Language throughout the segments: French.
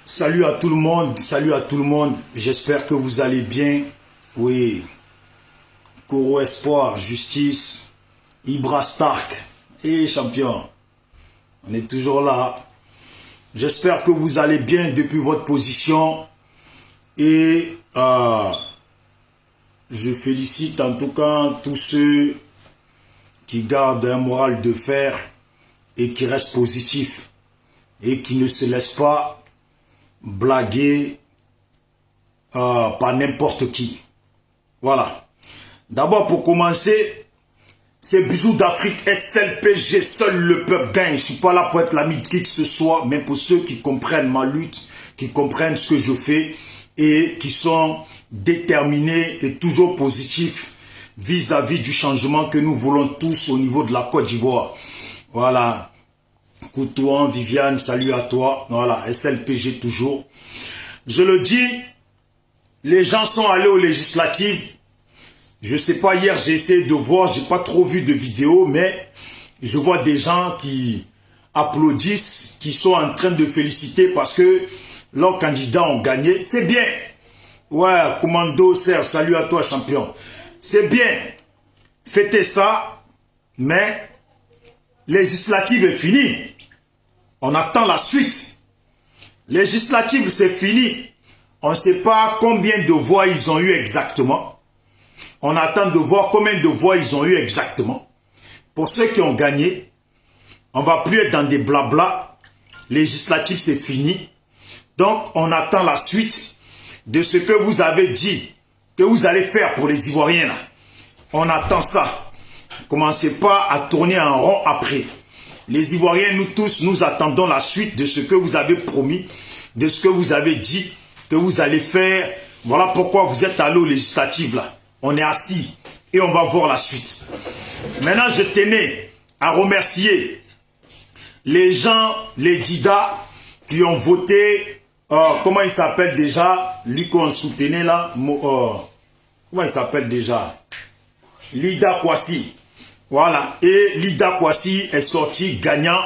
Salut à tout le monde, salut à tout le monde. J'espère que vous allez bien. Oui, Coro Espoir, Justice, Ibra Stark et champion. On est toujours là. J'espère que vous allez bien depuis votre position. Et je félicite en tout cas tous ceux qui gardent un moral de fer et qui restent positifs et qui ne se laissent pas blaguer par n'importe qui. Voilà. D'abord, pour commencer, c'est Bisous d'Afrique, SLPG, seul le peuple gagne. Je ne suis pas là pour être l'ami de qui que ce soit, mais pour ceux qui comprennent ma lutte, qui comprennent ce que je fais et qui sont déterminés et toujours positifs vis-à-vis du changement que nous voulons tous au niveau de la Côte d'Ivoire. Voilà. Coutouan, Viviane, salut à toi. Voilà, SLPG toujours. Je le dis, les gens sont allés aux législatives. Je sais pas, hier j'ai essayé de voir, j'ai pas trop vu de vidéos, mais je vois des gens qui applaudissent, qui sont en train de féliciter parce que leurs candidats ont gagné. C'est bien. Ouais, Commando Serre, salut à toi champion. C'est bien. Fêtez ça, mais législative est finie. On attend la suite. Législative, c'est fini. On ne sait pas combien de voix ils ont eu exactement. On attend de voir combien de voix ils ont eu exactement. Pour ceux qui ont gagné, on ne va plus être dans des blabla. Législative, c'est fini. Donc, on attend la suite de ce que vous avez dit, que vous allez faire pour les Ivoiriens. Là. On attend ça. Commencez pas à tourner en rond après. Les Ivoiriens, nous tous, nous attendons la suite de ce que vous avez promis, de ce que vous avez dit, que vous allez faire. Voilà pourquoi vous êtes allés aux législatives là. On est assis et on va voir la suite. Maintenant, je tenais à remercier les gens, les Dida, qui ont voté, comment il s'appelle déjà, lui qu'on soutenait là, comment il s'appelle déjà, Lida Kwasi. Voilà, et Lida Kwasi est sorti gagnant.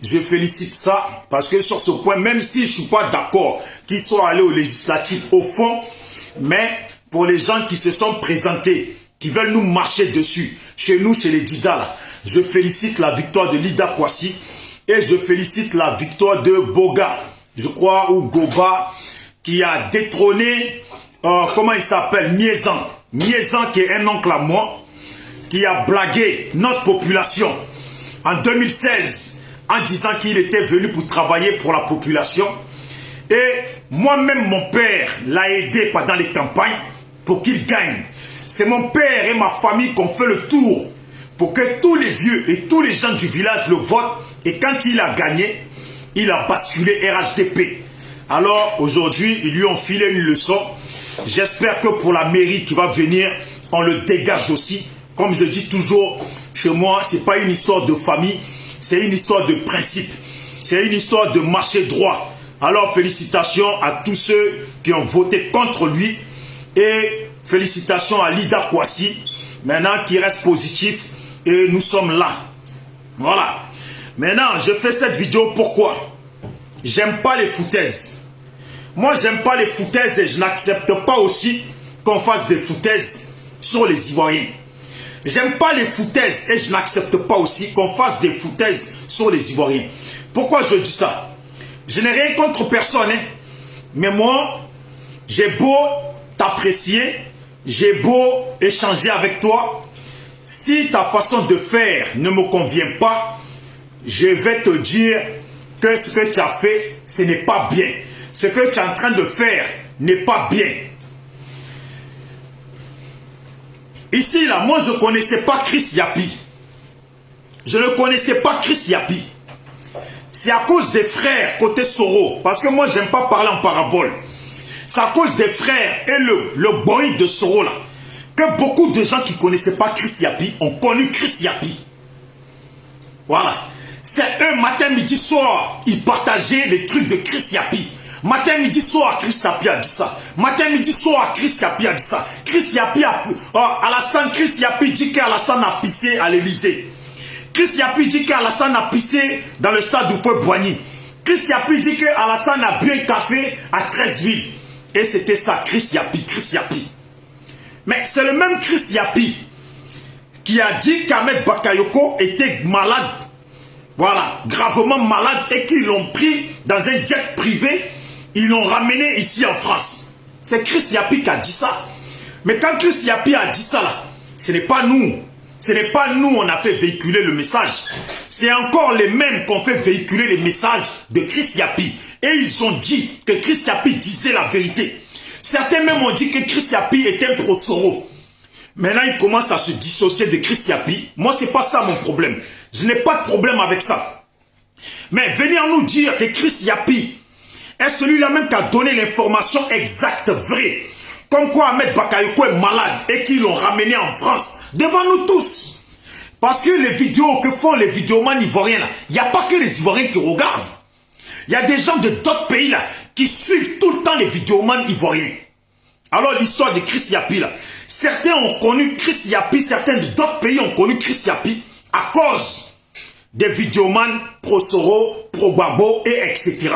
Je félicite ça, parce que sur ce point, même si je ne suis pas d'accord qu'ils soient allés aux législatives au fond, mais pour les gens qui se sont présentés, qui veulent nous marcher dessus, chez nous, chez les Dida, là, je félicite la victoire de Lida Kwasi et je félicite la victoire de Boga, je crois, ou Goba, qui a détrôné, comment il s'appelle, Miezan. Miezan qui est un oncle à moi, qui a blagué notre population en 2016 en disant qu'il était venu pour travailler pour la population. Et moi-même, mon père l'a aidé pendant les campagnes pour qu'il gagne. C'est mon père et ma famille qui ont fait le tour pour que tous les vieux et tous les gens du village le votent. Et quand il a gagné, il a basculé RHDP. Alors aujourd'hui, ils lui ont filé une leçon. J'espère que pour la mairie qui va venir, on le dégage aussi. Comme je dis toujours, chez moi, ce n'est pas une histoire de famille, c'est une histoire de principe. C'est une histoire de marcher droit. Alors, félicitations à tous ceux qui ont voté contre lui. Et félicitations à Lida Kwasi, maintenant qui reste positif. Et nous sommes là. Voilà. Maintenant, je fais cette vidéo pourquoi? J'aime pas les foutaises. Moi, j'aime pas les foutaises et je n'accepte pas aussi qu'on fasse des foutaises sur les Ivoiriens. J'aime pas les foutaises et je n'accepte pas aussi qu'on fasse des foutaises sur les Ivoiriens. Pourquoi je dis ça? Je n'ai rien contre personne, hein? Mais moi, j'ai beau t'apprécier, j'ai beau échanger avec toi. Si ta façon de faire ne me convient pas, je vais te dire que ce que tu as fait, ce n'est pas bien. Ce que tu es en train de faire n'est pas bien. Ici, là, moi, je ne connaissais pas Chris Yapi. Je ne connaissais pas Chris Yapi. C'est à cause des frères côté Soro. Parce que moi, je n'aime pas parler en parabole. C'est à cause des frères et le boy de Soro, là, que beaucoup de gens qui ne connaissaient pas Chris Yapi ont connu Chris Yapi. Voilà. C'est eux, matin, midi, soir, ils partageaient les trucs de Chris Yapi. Matin, midi, soir, Chris Yapi a dit ça. Matin, midi, soir, Chris Yapi a dit ça. Chris Yapi a... Alassane, Chris Yapi dit qu'Alassane a pissé à l'Elysée. Chris Yapi dit qu'Alassane a pissé dans le stade du Fouet Boigny. Chris Yapi dit que Alassane a bu un café à 13 villes. Et c'était ça, Chris Yapi, Chris Yapi. Mais c'est le même Chris Yapi qui a dit qu'Ahmed Bakayoko était malade. Voilà, gravement malade et qu'ils l'ont pris dans un jet privé. Ils l'ont ramené ici en France. C'est Chris Yapi qui a dit ça. Mais quand Chris Yapi a dit ça là, ce n'est pas nous. Ce n'est pas nous on a fait véhiculer le message. C'est encore les mêmes qui ont fait véhiculer les messages de Chris Yapi. Et ils ont dit que Chris Yapi disait la vérité. Certains même ont dit que Chris Yapi était un pro-Soro. Maintenant, ils commencent à se dissocier de Chris Yapi. Moi, ce n'est pas ça mon problème. Je n'ai pas de problème avec ça. Mais venir nous dire que Chris Yapi est celui-là même qui a donné l'information exacte, vraie. Comme quoi Ahmed Bakayoko est malade et qu'ils l'ont ramené en France. Devant nous tous. Parce que les vidéos que font les vidéomans ivoiriens, là, il n'y a pas que les Ivoiriens qui regardent. Il y a des gens de d'autres pays là qui suivent tout le temps les vidéomans ivoiriens. Alors l'histoire de Chris Yapi là, certains ont connu Chris Yapi, certains d'autres pays ont connu Chris Yapi à cause des vidéomans pro-Soro, pro-Gbagbo et etc.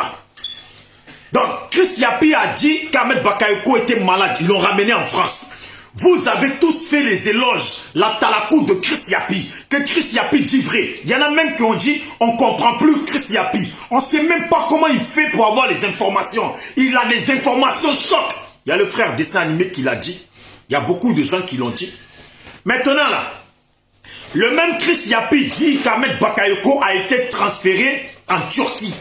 Donc Chris Yapi a dit qu'Ahmed Bakayoko était malade, ils l'ont ramené en France. Vous avez tous fait les éloges, la talakou de Chris Yapi, que Chris Yapi dit vrai. Il y en a même qui ont dit, on ne comprend plus Chris Yapi. On ne sait même pas comment il fait pour avoir les informations. Il a des informations choc. Il y a le frère dessin animé qui l'a dit. Il y a beaucoup de gens qui l'ont dit. Maintenant là, le même Chris Yapi dit qu'Ahmed Bakayoko a été transféré en Turquie.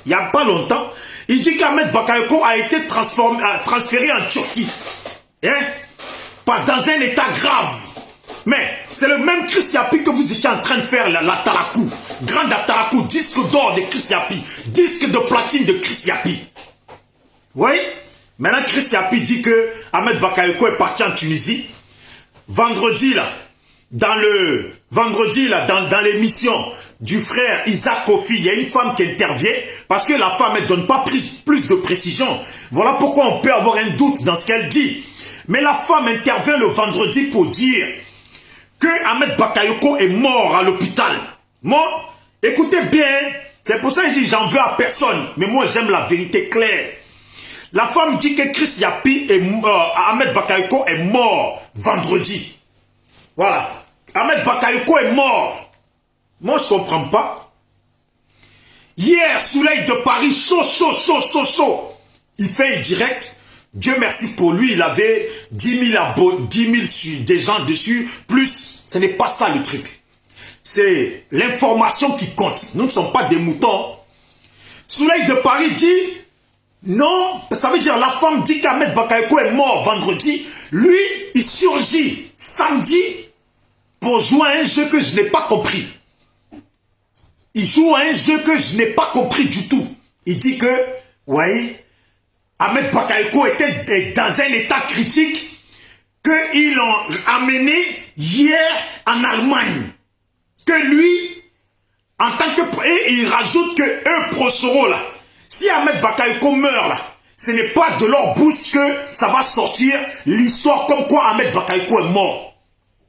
Il n'y a pas longtemps, il dit qu'Ahmed Bakayoko a été transféré en Turquie. Hein? Parce dans un état grave. Mais c'est le même Chris Yapi que vous étiez en train de faire la talakou. Grande talakou, disque d'or de Chris Yapi. Disque de platine de Chris Yapi. Vous voyez? Maintenant Chris Yapi dit que Ahmed Bakayoko est parti en Tunisie. Vendredi là, dans l'émission du frère Isaac Kofi, il y a une femme qui intervient parce que la femme ne donne pas plus de précision. Voilà pourquoi on peut avoir un doute dans ce qu'elle dit. Mais la femme intervient le vendredi pour dire que Ahmed Bakayoko est mort à l'hôpital. Mort, écoutez bien, c'est pour ça que je dis j'en veux à personne, mais moi j'aime la vérité claire. La femme dit que Chris Yapi Ahmed Bakayoko est mort vendredi. Voilà, Ahmed Bakayoko est mort. Moi je comprends pas. Hier, Soleil de Paris, chaud. Il fait un direct. Dieu merci pour lui, il avait 10 000 des gens dessus, plus, ce n'est pas ça le truc. C'est l'information qui compte. Nous ne sommes pas des moutons. Soleil de Paris dit, non, ça veut dire la femme dit qu'Ahmed Bakayoko est mort vendredi. Lui, il surgit samedi pour jouer à un jeu que je n'ai pas compris. Il joue à un jeu que je n'ai pas compris du tout. Il dit que, ouais, Ahmed Bakayoko était dans un état critique qu'ils l'ont amené hier en Allemagne. Que lui, en tant que... Et il rajoute que eux, pro-Soro, là, si Ahmed Bakayoko meurt, là, ce n'est pas de leur bouche que ça va sortir l'histoire comme quoi Ahmed Bakayoko est mort.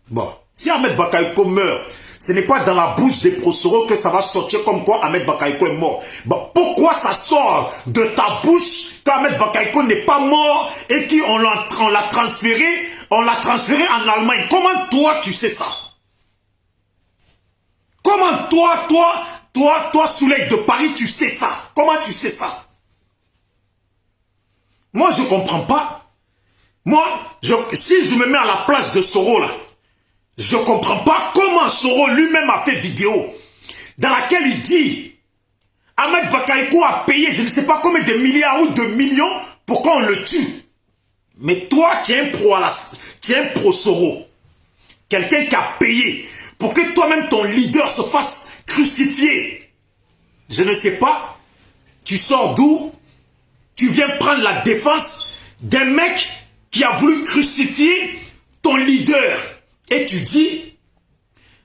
Bon, si Ahmed Bakayoko meurt, ce n'est pas dans la bouche des pro-Soro que ça va sortir comme quoi Ahmed Bakayoko est mort. Bon, pourquoi ça sort de ta bouche qu'Ahmed Bakayoko n'est pas mort et qu'on l'a transféré en Allemagne? Comment toi tu sais ça? Comment toi, Soleil de Paris, tu sais ça? Comment tu sais ça? Moi, je ne comprends pas. Moi, si je me mets à la place de Soro, là, je ne comprends pas comment Soro lui-même a fait vidéo dans laquelle il dit Ahmed Bakayoko a payé je ne sais pas combien de milliards ou de millions pour qu'on le tue. Mais toi, tu es un pro-Soro. Quelqu'un qui a payé pour que toi-même ton leader se fasse crucifier. Je ne sais pas. Tu sors d'où? Tu viens prendre la défense d'un mec qui a voulu crucifier ton leader. Et tu dis,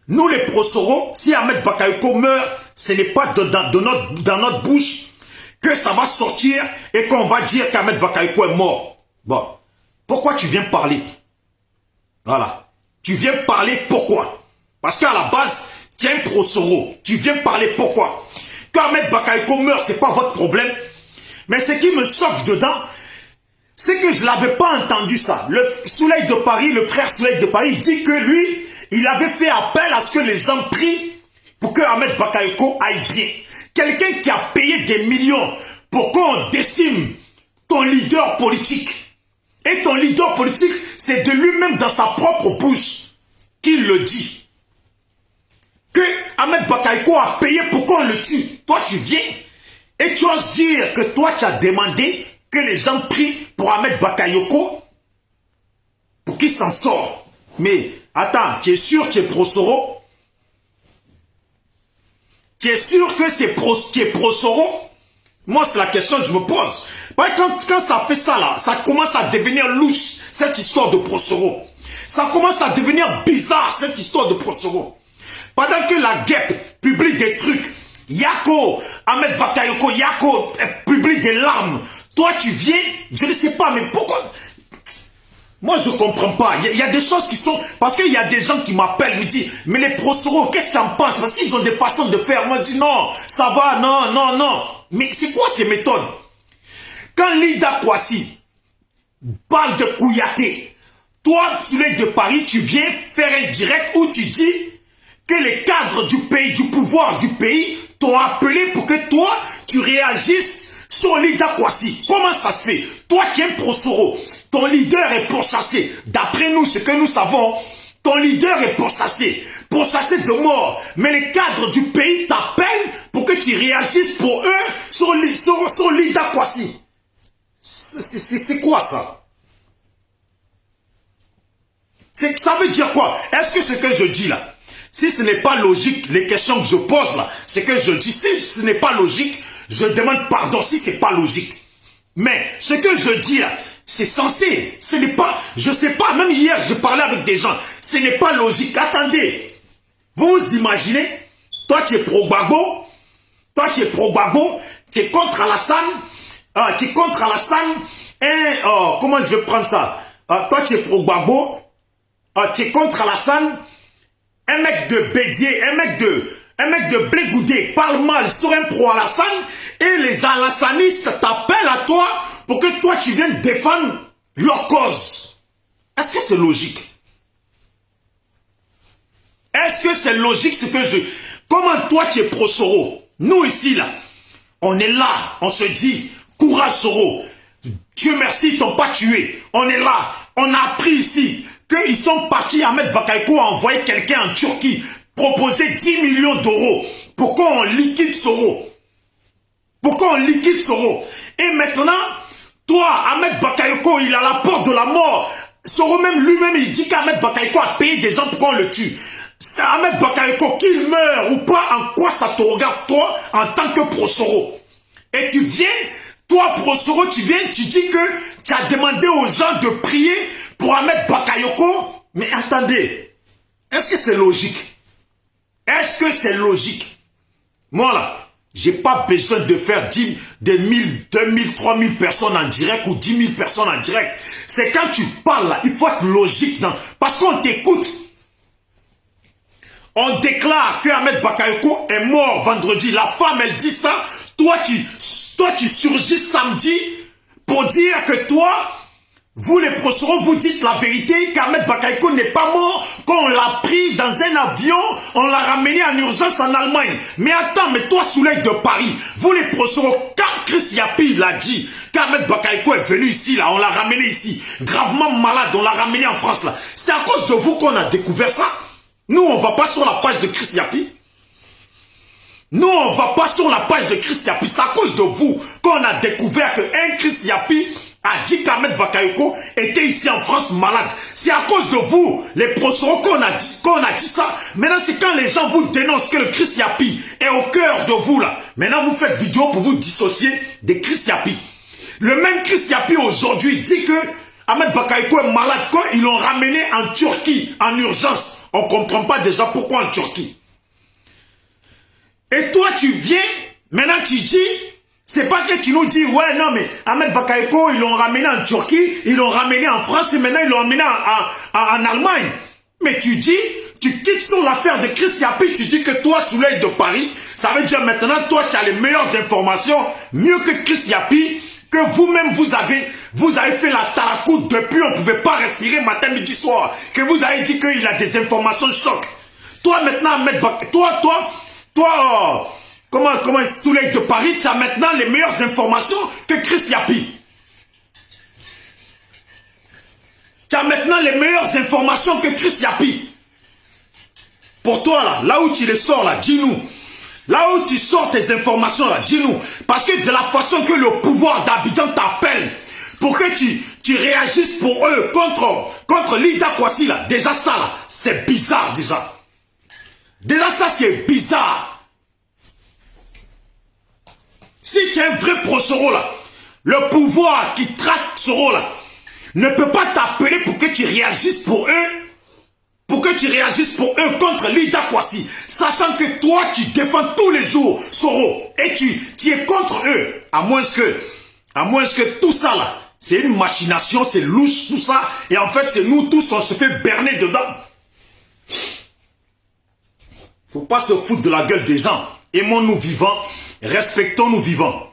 nous les pro-Soro, si Ahmed Bakayoko meurt, ce n'est pas dans notre bouche que ça va sortir et qu'on va dire qu'Ahmed Bakayoko est mort. Bon, pourquoi tu viens parler? Voilà. Tu viens parler pourquoi? Parce qu'à la base, tu es un pro-Soro. Tu viens parler pourquoi? Qu'Ahmed Bakayoko meurt, c'est pas votre problème. Mais ce qui me choque dedans, c'est que je n'avais pas entendu ça. Le Soleil de Paris, le frère Soleil de Paris, dit que lui, il avait fait appel à ce que les gens prient pour que Ahmed Bakayoko aille bien. Quelqu'un qui a payé des millions pour qu'on décime ton leader politique. Et ton leader politique, c'est de lui-même dans sa propre bouche qu'il le dit. Que Ahmed Bakayoko a payé pour qu'on le tue. Toi, tu viens et tu oses dire que toi, tu as demandé que les gens prient pour Ahmed Bakayoko pour qu'il s'en sorte. Mais attends, tu es sûr que tu es pro-Soro? Tu es sûr que c'est pro-Soro? Moi, c'est la question que je me pose. Quand ça fait ça, là, ça commence à devenir louche, cette histoire de pro-Soro. Ça commence à devenir bizarre, cette histoire de pro-Soro. Pendant que la guêpe publie des trucs, Yako, Ahmed Bakayoko, Yako publie des larmes. Toi, tu viens, je ne sais pas, mais pourquoi? Moi, je ne comprends pas. Il y a des choses qui sont... Parce qu'il y a des gens qui m'appellent, me disent, mais les pro-Soro, qu'est-ce que tu en penses? Parce qu'ils ont des façons de faire. Moi, je dis, non, ça va, non, non, non. Mais c'est quoi ces méthodes? Quand Lida Kwasi parle de Kouyaté, toi, Soleil de Paris, tu viens faire un direct où tu dis que les cadres du pays, du pouvoir du pays, t'ont appelé pour que toi, tu réagisses sur Lida Kwasi. Comment ça se fait? Toi, tu es un pro-Soro. Ton leader est pourchassé. D'après nous, ce que nous savons, ton leader est pourchassé de mort. Mais les cadres du pays t'appellent pour que tu réagisses pour eux sur Lida Kwasi. C'est quoi ça? Ça veut dire quoi? Est-ce que ce que je dis là, si ce n'est pas logique, les questions que je pose là, c'est que je dis, si ce n'est pas logique, je demande pardon si c'est pas logique. Mais ce que je dis là, c'est censé, ce n'est pas, je sais pas, même hier je parlais avec des gens, ce n'est pas logique. Attendez, vous vous imaginez, toi tu es pro-Gbagbo, tu es contre Alassane, comment je vais prendre ça? Toi tu es pro-Gbagbo, tu es contre Alassane, un mec de Bédier, un mec de Blégoudé parle mal sur un pro-Alassane et les alassanistes t'appellent à toi pour que toi tu viennes défendre leur cause. Est-ce que c'est logique? Est-ce que c'est logique ce que je... Comment toi tu es pro-Soro? Nous ici là, on est là, on se dit, courage Soro. Dieu merci, ils t'ont pas tué. On est là, on a appris ici qu'ils sont partis, Ahmed Bakayoko a envoyé quelqu'un en Turquie, proposer 10 millions d'euros pour qu'on liquide Soro. Et maintenant, toi, Ahmed Bakayoko, il est à la porte de la mort. Soro même lui-même, il dit qu'Ahmed Bakayoko a payé des gens pour qu'on le tue. C'est Ahmed Bakayoko, qu'il meurt ou pas, en quoi ça te regarde toi en tant que pro-Soro? Et tu viens, toi pro-Soro, tu viens, tu dis que tu as demandé aux gens de prier pour Ahmed Bakayoko. Mais attendez, est-ce que c'est logique? Est-ce que c'est logique? Moi là, j'ai pas besoin de faire 1000, 2000, 3000 personnes en direct ou 10 000 personnes en direct. C'est quand tu parles là, il faut être logique parce qu'on t'écoute. On déclare que Ahmed Bakayoko est mort vendredi. La femme, elle dit ça. Toi, tu surgis samedi pour dire que toi, vous les pro-Soro, vous dites la vérité qu'Ahmed Bakayoko n'est pas mort, qu'on l'a pris dans un avion, on l'a ramené en urgence en Allemagne. Mais attends, mais toi, Soleil de Paris, vous les pro-Soro, quand Chris Yapi l'a dit, qu'Ahmed Bakayoko est venu ici, là, on l'a ramené ici, gravement malade, on l'a ramené en France, là. C'est à cause de vous qu'on a découvert ça. Nous, on ne va pas sur la page de Chris Yapi. Nous, on ne va pas sur la page de Chris Yapi. C'est à cause de vous qu'on a découvert qu'un Chris Yapi a dit qu'Ahmed Bakayoko était ici en France malade. C'est à cause de vous, les pro-Soro, qu'on a dit ça. Maintenant, c'est quand les gens vous dénoncent que le Chris Yapi est au cœur de vous, là. Maintenant, vous faites vidéo pour vous dissocier des Chris Yapi. Le même Chris Yapi, aujourd'hui, dit que Ahmed Bakayoko est malade quand ils l'ont ramené en Turquie, en urgence. On ne comprend pas déjà pourquoi en Turquie. Et toi, tu viens, maintenant tu dis, c'est pas que tu nous dis, ouais, non, mais Ahmed Bakayoko, ils l'ont ramené en Turquie, ils l'ont ramené en France et maintenant ils l'ont ramené en Allemagne. Mais tu dis Tu quittes sur l'affaire de Chris Yapi, tu dis que toi, Soleil de Paris, ça veut dire maintenant, toi, tu as les meilleures informations, mieux que Chris Yapi, que vous-même, vous avez fait la taracoute depuis, on ne pouvait pas respirer matin, midi, soir, que vous avez dit qu'il a des informations choc. Toi, maintenant, comment Soleil de Paris, tu as maintenant les meilleures informations que Chris Yapi. Tu as maintenant les meilleures informations que Chris Yapi. Pour toi, là où tu les sors, là, dis-nous. Là où tu sors tes informations, là, dis-nous. Parce que de la façon que le pouvoir d'Abidjan t'appelle, pour que tu réagisses pour eux, contre Lida Kwasi, là, déjà ça, là, c'est bizarre, déjà. Déjà ça, c'est bizarre. Si tu es un vrai pro-Soro, là, le pouvoir qui traque Soro, là, ne peut pas t'appeler pour que tu réagisses pour eux, contre Lida Kwasi, sachant que toi, tu défends tous les jours Soro, et tu es contre eux, à moins que tout ça, là, c'est une machination, c'est louche, tout ça, et en fait, c'est nous tous, on se fait berner dedans. Faut pas se foutre de la gueule des gens. Aimons-nous vivants, respectons-nous vivants.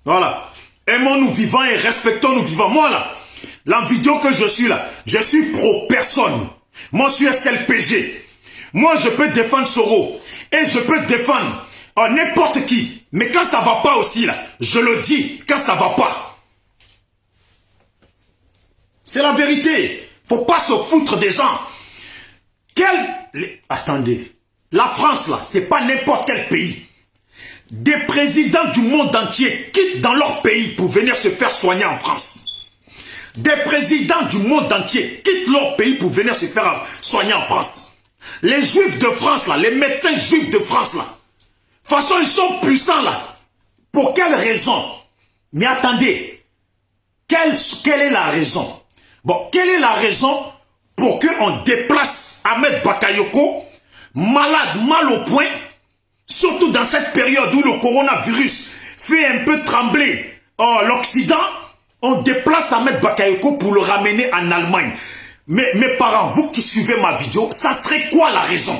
Voilà. Aimons-nous vivants et respectons-nous vivants. Moi, là, la vidéo que je suis là, je suis pro-personne. Moi, je suis SLPG. Moi, je peux défendre Soro. Et je peux défendre n'importe qui. Mais quand ça va pas aussi, là, je le dis, quand ça va pas. C'est la vérité. Faut pas se foutre des gens. Attendez. La France, là, c'est pas n'importe quel pays. Des présidents du monde entier quittent dans leur pays pour venir se faire soigner en France. Des présidents du monde entier quittent leur pays pour venir se faire soigner en France. Les juifs de France, là, les médecins juifs de France, là, de toute façon, ils sont puissants, là. Pour quelle raison? Mais attendez, quelle est la raison? Bon, quelle est la raison pour qu'on déplace Ahmed Bakayoko, malade, mal au point, surtout dans cette période où le coronavirus fait un peu trembler l'Occident? On déplace Ahmed Bakayoko pour le ramener en Allemagne. Mais mes parents, vous qui suivez ma vidéo, ça serait quoi la raison?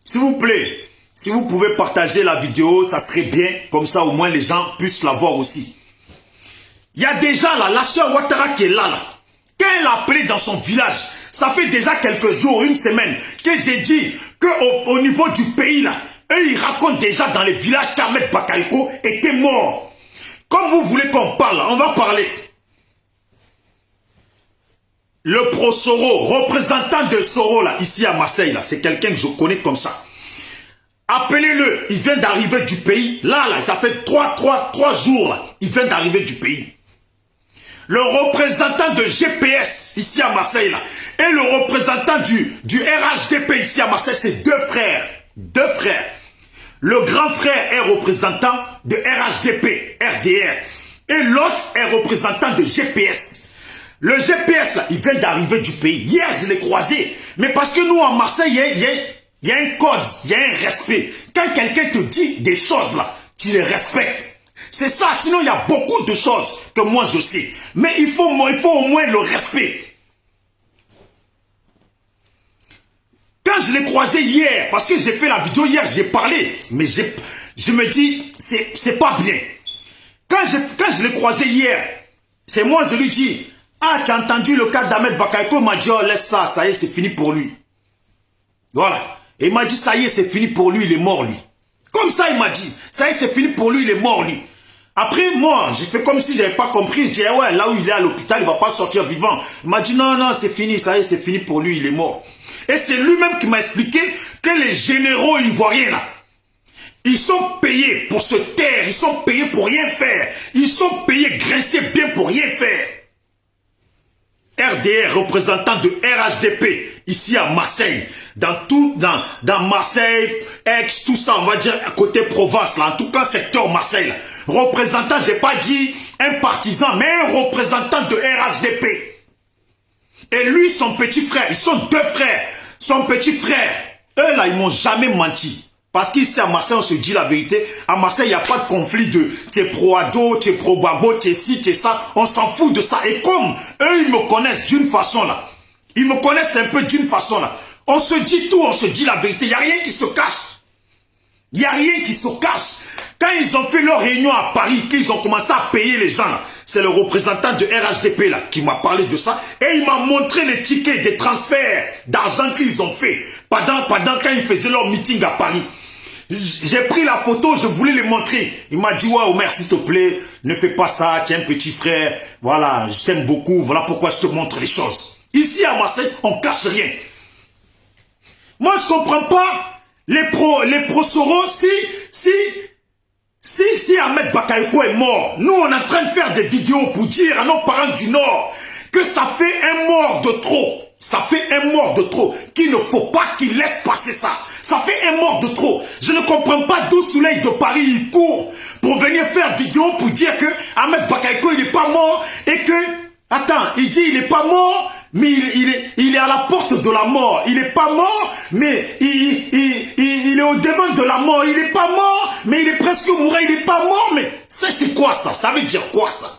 S'il vous plaît, si vous pouvez partager la vidéo, ça serait bien. Comme ça, au moins, les gens puissent la voir aussi. Il y a déjà là, la soeur Ouattara qui est là. Quand elle a appelé dans son village, ça fait déjà quelques jours, une semaine, que j'ai dit qu'au niveau du pays, là, eux, ils racontent déjà dans les villages qu'Ahmed Bakayoko était mort. Comme vous voulez qu'on parle, on va parler. Le pro-Soro, représentant de Soro, là, ici à Marseille, là, c'est quelqu'un que je connais comme ça. Appelez-le, il vient d'arriver du pays. Là, ça fait 3 jours, là, il vient d'arriver du pays. Le représentant de GPS, ici à Marseille, là, et le représentant du RHDP, ici à Marseille, c'est deux frères. Deux frères. Le grand frère est représentant de RHDP, RDR. Et l'autre est représentant de GPS. Le GPS, là, il vient d'arriver du pays. Hier, je l'ai croisé. Mais parce que nous, à Marseille, il y a un code, il y a un respect. Quand quelqu'un te dit des choses, là, tu les respectes. C'est ça. Sinon, il y a beaucoup de choses que moi, je sais. Mais il faut au moins le respect. Quand je l'ai croisé hier, parce que j'ai fait la vidéo hier, j'ai parlé, mais je me dis, c'est pas bien. Quand je l'ai croisé hier, c'est moi, je lui dis, ah, tu as entendu le cas d'Ahmed Bakayoko? Il m'a dit, oh, laisse ça, ça y est, c'est fini pour lui. Voilà. Et il m'a dit, ça y est, c'est fini pour lui, il est mort, lui. Comme ça, il m'a dit, ça y est, c'est fini pour lui, il est mort, lui. Après, moi, j'ai fait comme si je n'avais pas compris. Je disais, ouais, là où il est à l'hôpital, il ne va pas sortir vivant. Il m'a dit, non, non, c'est fini, ça y est, c'est fini pour lui, il est mort. Et c'est lui-même qui m'a expliqué que les généraux ivoiriens, là, ils sont payés pour se taire, ils sont payés pour rien faire. Ils sont payés grincer bien pour rien faire. RDR, représentant de RHDP, ici à Marseille, dans Marseille, Aix, tout ça, on va dire à côté Provence, là, en tout cas secteur Marseille, là. Représentant, j'ai pas dit un partisan, mais un représentant de RHDP. Et lui, son petit frère, ils sont deux frères, son petit frère, eux là, ils m'ont jamais menti. Parce qu'ici à Marseille, on se dit la vérité. À Marseille, il n'y a pas de conflit de t'es pro-ado, t'es pro-babo, t'es ci, t'es ça. On s'en fout de ça. Et comme eux, ils me connaissent d'une façon là. Ils me connaissent un peu d'une façon là. On se dit tout, on se dit la vérité. Il n'y a rien qui se cache. Il n'y a rien qui se cache. Quand ils ont fait leur réunion à Paris, qu'ils ont commencé à payer les gens, c'est le représentant de RHDP là qui m'a parlé de ça. Et il m'a montré les tickets des transferts d'argent qu'ils ont fait pendant quand ils faisaient leur meeting à Paris. J'ai pris la photo, je voulais les montrer. Il m'a dit, ouais, Omer, s'il te plaît, ne fais pas ça, tu es un petit frère. Voilà, je t'aime beaucoup, voilà pourquoi je te montre les choses. Ici à Marseille, on cache rien. Moi, je comprends pas les pro-Soro, si Ahmed Bakayoko est mort, nous on est en train de faire des vidéos pour dire à nos parents du Nord que ça fait un mort de trop. Ça fait un mort de trop. Qu'il ne faut pas qu'il laisse passer ça. Ça fait un mort de trop. Je ne comprends pas d'où Soleil de Paris il court pour venir faire vidéo pour dire que Ahmed Bakayoko il n'est pas mort et que... Attends, il dit il n'est pas mort, mais il est à la porte de la mort. Il n'est pas mort, mais il est au devant de la mort. Il n'est pas mort, mais il est presque mourant. Il n'est pas mort, mais c'est quoi ça? Ça veut dire quoi ça?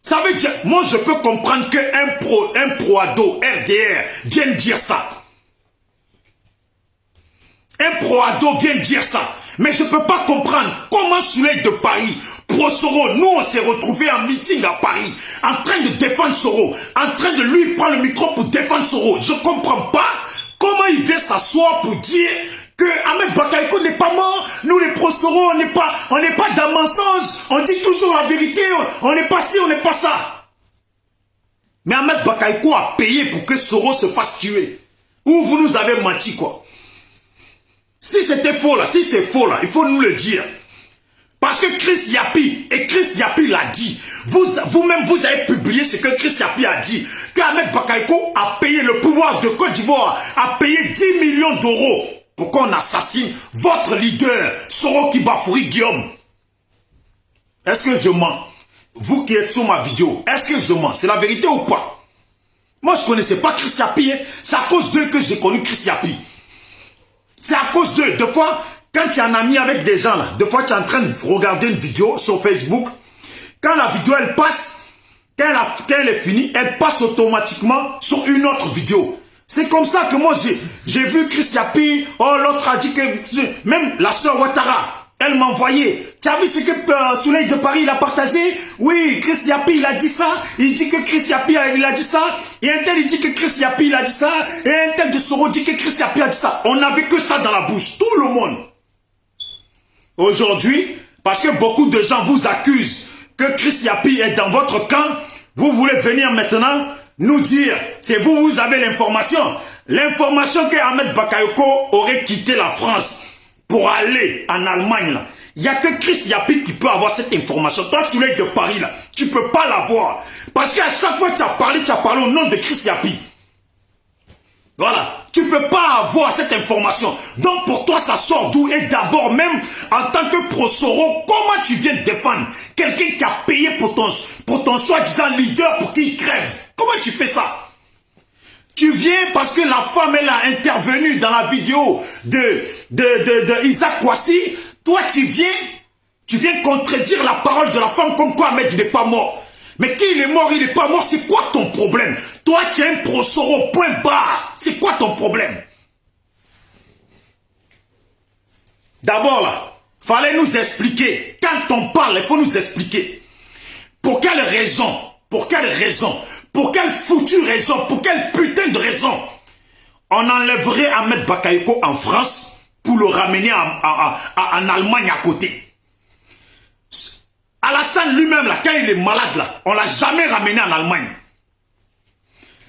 Ça veut dire, moi je peux comprendre qu'un pro-ado RDR vienne dire ça. Un pro-ado vient dire ça. Mais je ne peux pas comprendre comment Soleil de Paris, pro-Soro, nous on s'est retrouvés en meeting à Paris, en train de défendre Soro, en train de lui prendre le micro pour défendre Soro. Je ne comprends pas comment il vient s'asseoir pour dire que Ahmed Bakayoko n'est pas mort. Nous les pro-Soro, on n'est pas dans mensonge. On dit toujours la vérité, on n'est pas ci, on n'est pas ça. Mais Ahmed Bakayoko a payé pour que Soro se fasse tuer. Ou vous nous avez menti quoi. Si c'était faux là, si c'est faux là, il faut nous le dire. Parce que Chris Yapi, et Chris Yapi l'a dit, vous-même vous avez publié ce que Chris Yapi a dit, qu'Ahmed Bakayoko a payé, le pouvoir de Côte d'Ivoire, a payé 10 millions d'euros pour qu'on assassine votre leader, Soro Kibafouri Guillaume. Est-ce que je mens? Vous qui êtes sur ma vidéo, est-ce que je mens? C'est la vérité ou pas? Moi je ne connaissais pas Chris Yapi, hein. C'est à cause d'eux que j'ai connu Chris Yapi. C'est à cause d'eux. Des fois, quand tu es un ami avec des gens, là, des fois tu es en train de regarder une vidéo sur Facebook, quand la vidéo elle passe, quand elle est finie, elle passe automatiquement sur une autre vidéo. C'est comme ça que moi j'ai vu Chris Yapi, oh l'autre a dit que, même la sœur Ouattara, elle m'a envoyé. Tu as vu ce que Soleil de Paris il a partagé? Oui, Chris Yapi il a dit ça. Il dit que Chris Yapi il a dit ça. Et un tel il dit que Chris Yapi il a dit ça. Et un tel de Soro dit que Chris Yapi a dit ça. On n'avait que ça dans la bouche. Tout le monde. Aujourd'hui, parce que beaucoup de gens vous accusent que Chris Yapi est dans votre camp, vous voulez venir maintenant nous dire, c'est vous avez l'information. L'information que Ahmed Bakayoko aurait quitté la France pour aller en Allemagne, là. Il n'y a que Chris Yapi qui peut avoir cette information. Toi, Soleil de Paris, là, tu ne peux pas l'avoir. Parce qu'à chaque fois que tu as parlé au nom de Chris Yapi. Voilà. Tu ne peux pas avoir cette information. Donc, pour toi, ça sort d'où? Et d'abord, même en tant que pro-Soro, comment tu viens défendre quelqu'un qui a payé pour ton soi-disant leader pour qu'il crève? Comment tu fais ça? Tu viens parce que la femme, elle a intervenu dans la vidéo de Isaac Kouassi. Toi, tu viens contredire la parole de la femme comme quoi Ahmed, il n'est pas mort. Mais qu'il est mort, il n'est pas mort, c'est quoi ton problème? Toi, tu es un pro-Soro, point barre. C'est quoi ton problème? D'abord, là, fallait nous expliquer. Quand on parle, il faut nous expliquer. Pour quelle raison? Pour quelle raison? Pour quelle foutue raison? Pour quelle putain de raison? On enlèverait Ahmed Bakayoko en France pour le ramener en Allemagne à côté. Alassane lui-même, là, quand il est malade, là, on ne l'a jamais ramené en Allemagne.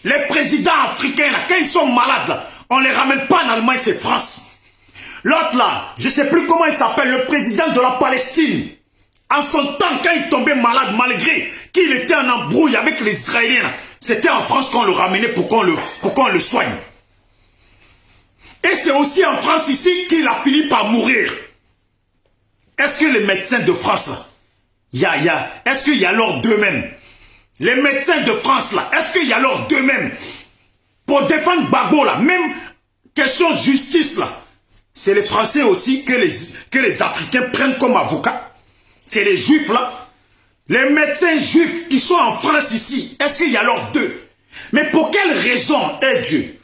Les présidents africains, là, quand ils sont malades, là, on ne les ramène pas en Allemagne, c'est France. L'autre, là, je ne sais plus comment il s'appelle, le président de la Palestine. En son temps, quand il tombait malade, malgré qu'il était en embrouille avec les Israéliens, c'était en France qu'on le ramenait pour qu'on le soigne. Et c'est aussi en France ici qu'il a fini par mourir. Est-ce que les médecins de France, là, est-ce qu'il y a l'ordre d'eux-mêmes? Les médecins de France, là, est-ce qu'il y a l'ordre d'eux-mêmes? Pour défendre Gbagbo, là, même question justice, là, c'est les Français aussi que les Africains prennent comme avocats. C'est les Juifs, là. Les médecins juifs qui sont en France ici, est-ce qu'il y a l'ordre d'eux? Mais pour quelle raison, Dieu?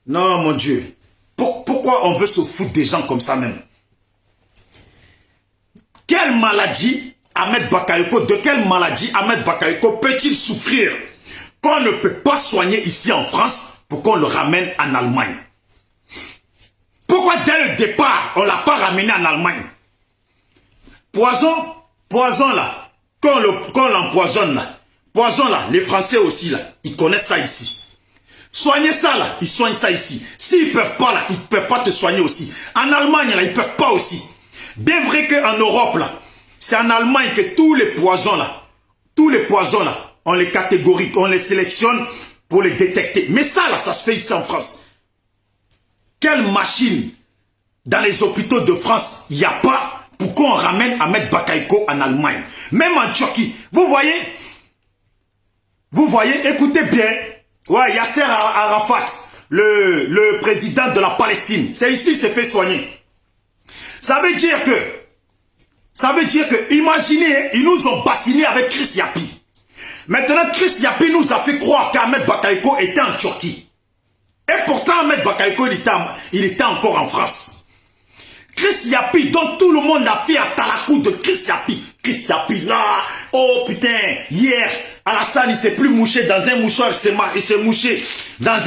Non, mon Dieu. Pourquoi on veut se foutre des gens comme ça même? Quelle maladie Ahmed Bakayoko, de quelle maladie Ahmed Bakayoko peut-il souffrir qu'on ne peut pas soigner ici en France pour qu'on le ramène en Allemagne? Pourquoi dès le départ, on ne l'a pas ramené en Allemagne? Poison là, quand l'empoisonne là, poison là, les Français aussi là, ils connaissent ça ici. Soignez ça là, ils soignent ça ici. S'ils ne peuvent pas là, ils ne peuvent pas te soigner aussi. En Allemagne là, ils ne peuvent pas aussi. Bien vrai qu'en Europe là, c'est en Allemagne que tous les poisons là, on les catégorise, on les sélectionne pour les détecter. Mais ça là, ça se fait ici en France. Quelle machine dans les hôpitaux de France il n'y a pas pour qu'on ramène Ahmed Bakayoko en Allemagne? Même en Turquie. Vous voyez, écoutez bien. Ouais, Yasser Arafat, le président de la Palestine. C'est ici qu'il s'est fait soigner. Ça veut dire que, imaginez, ils nous ont bassinés avec Chris Yapi. Maintenant, Chris Yapi nous a fait croire qu'Ahmed Bakayoko était en Turquie. Et pourtant, Ahmed Bakayoko, il était encore en France. Chris Yapi, dont tout le monde a fait à Talakou de Chris Yapi. Chris Yapi là, oh putain, hier, Alassane, il s'est plus mouché dans un mouchoir, il s'est mouché dans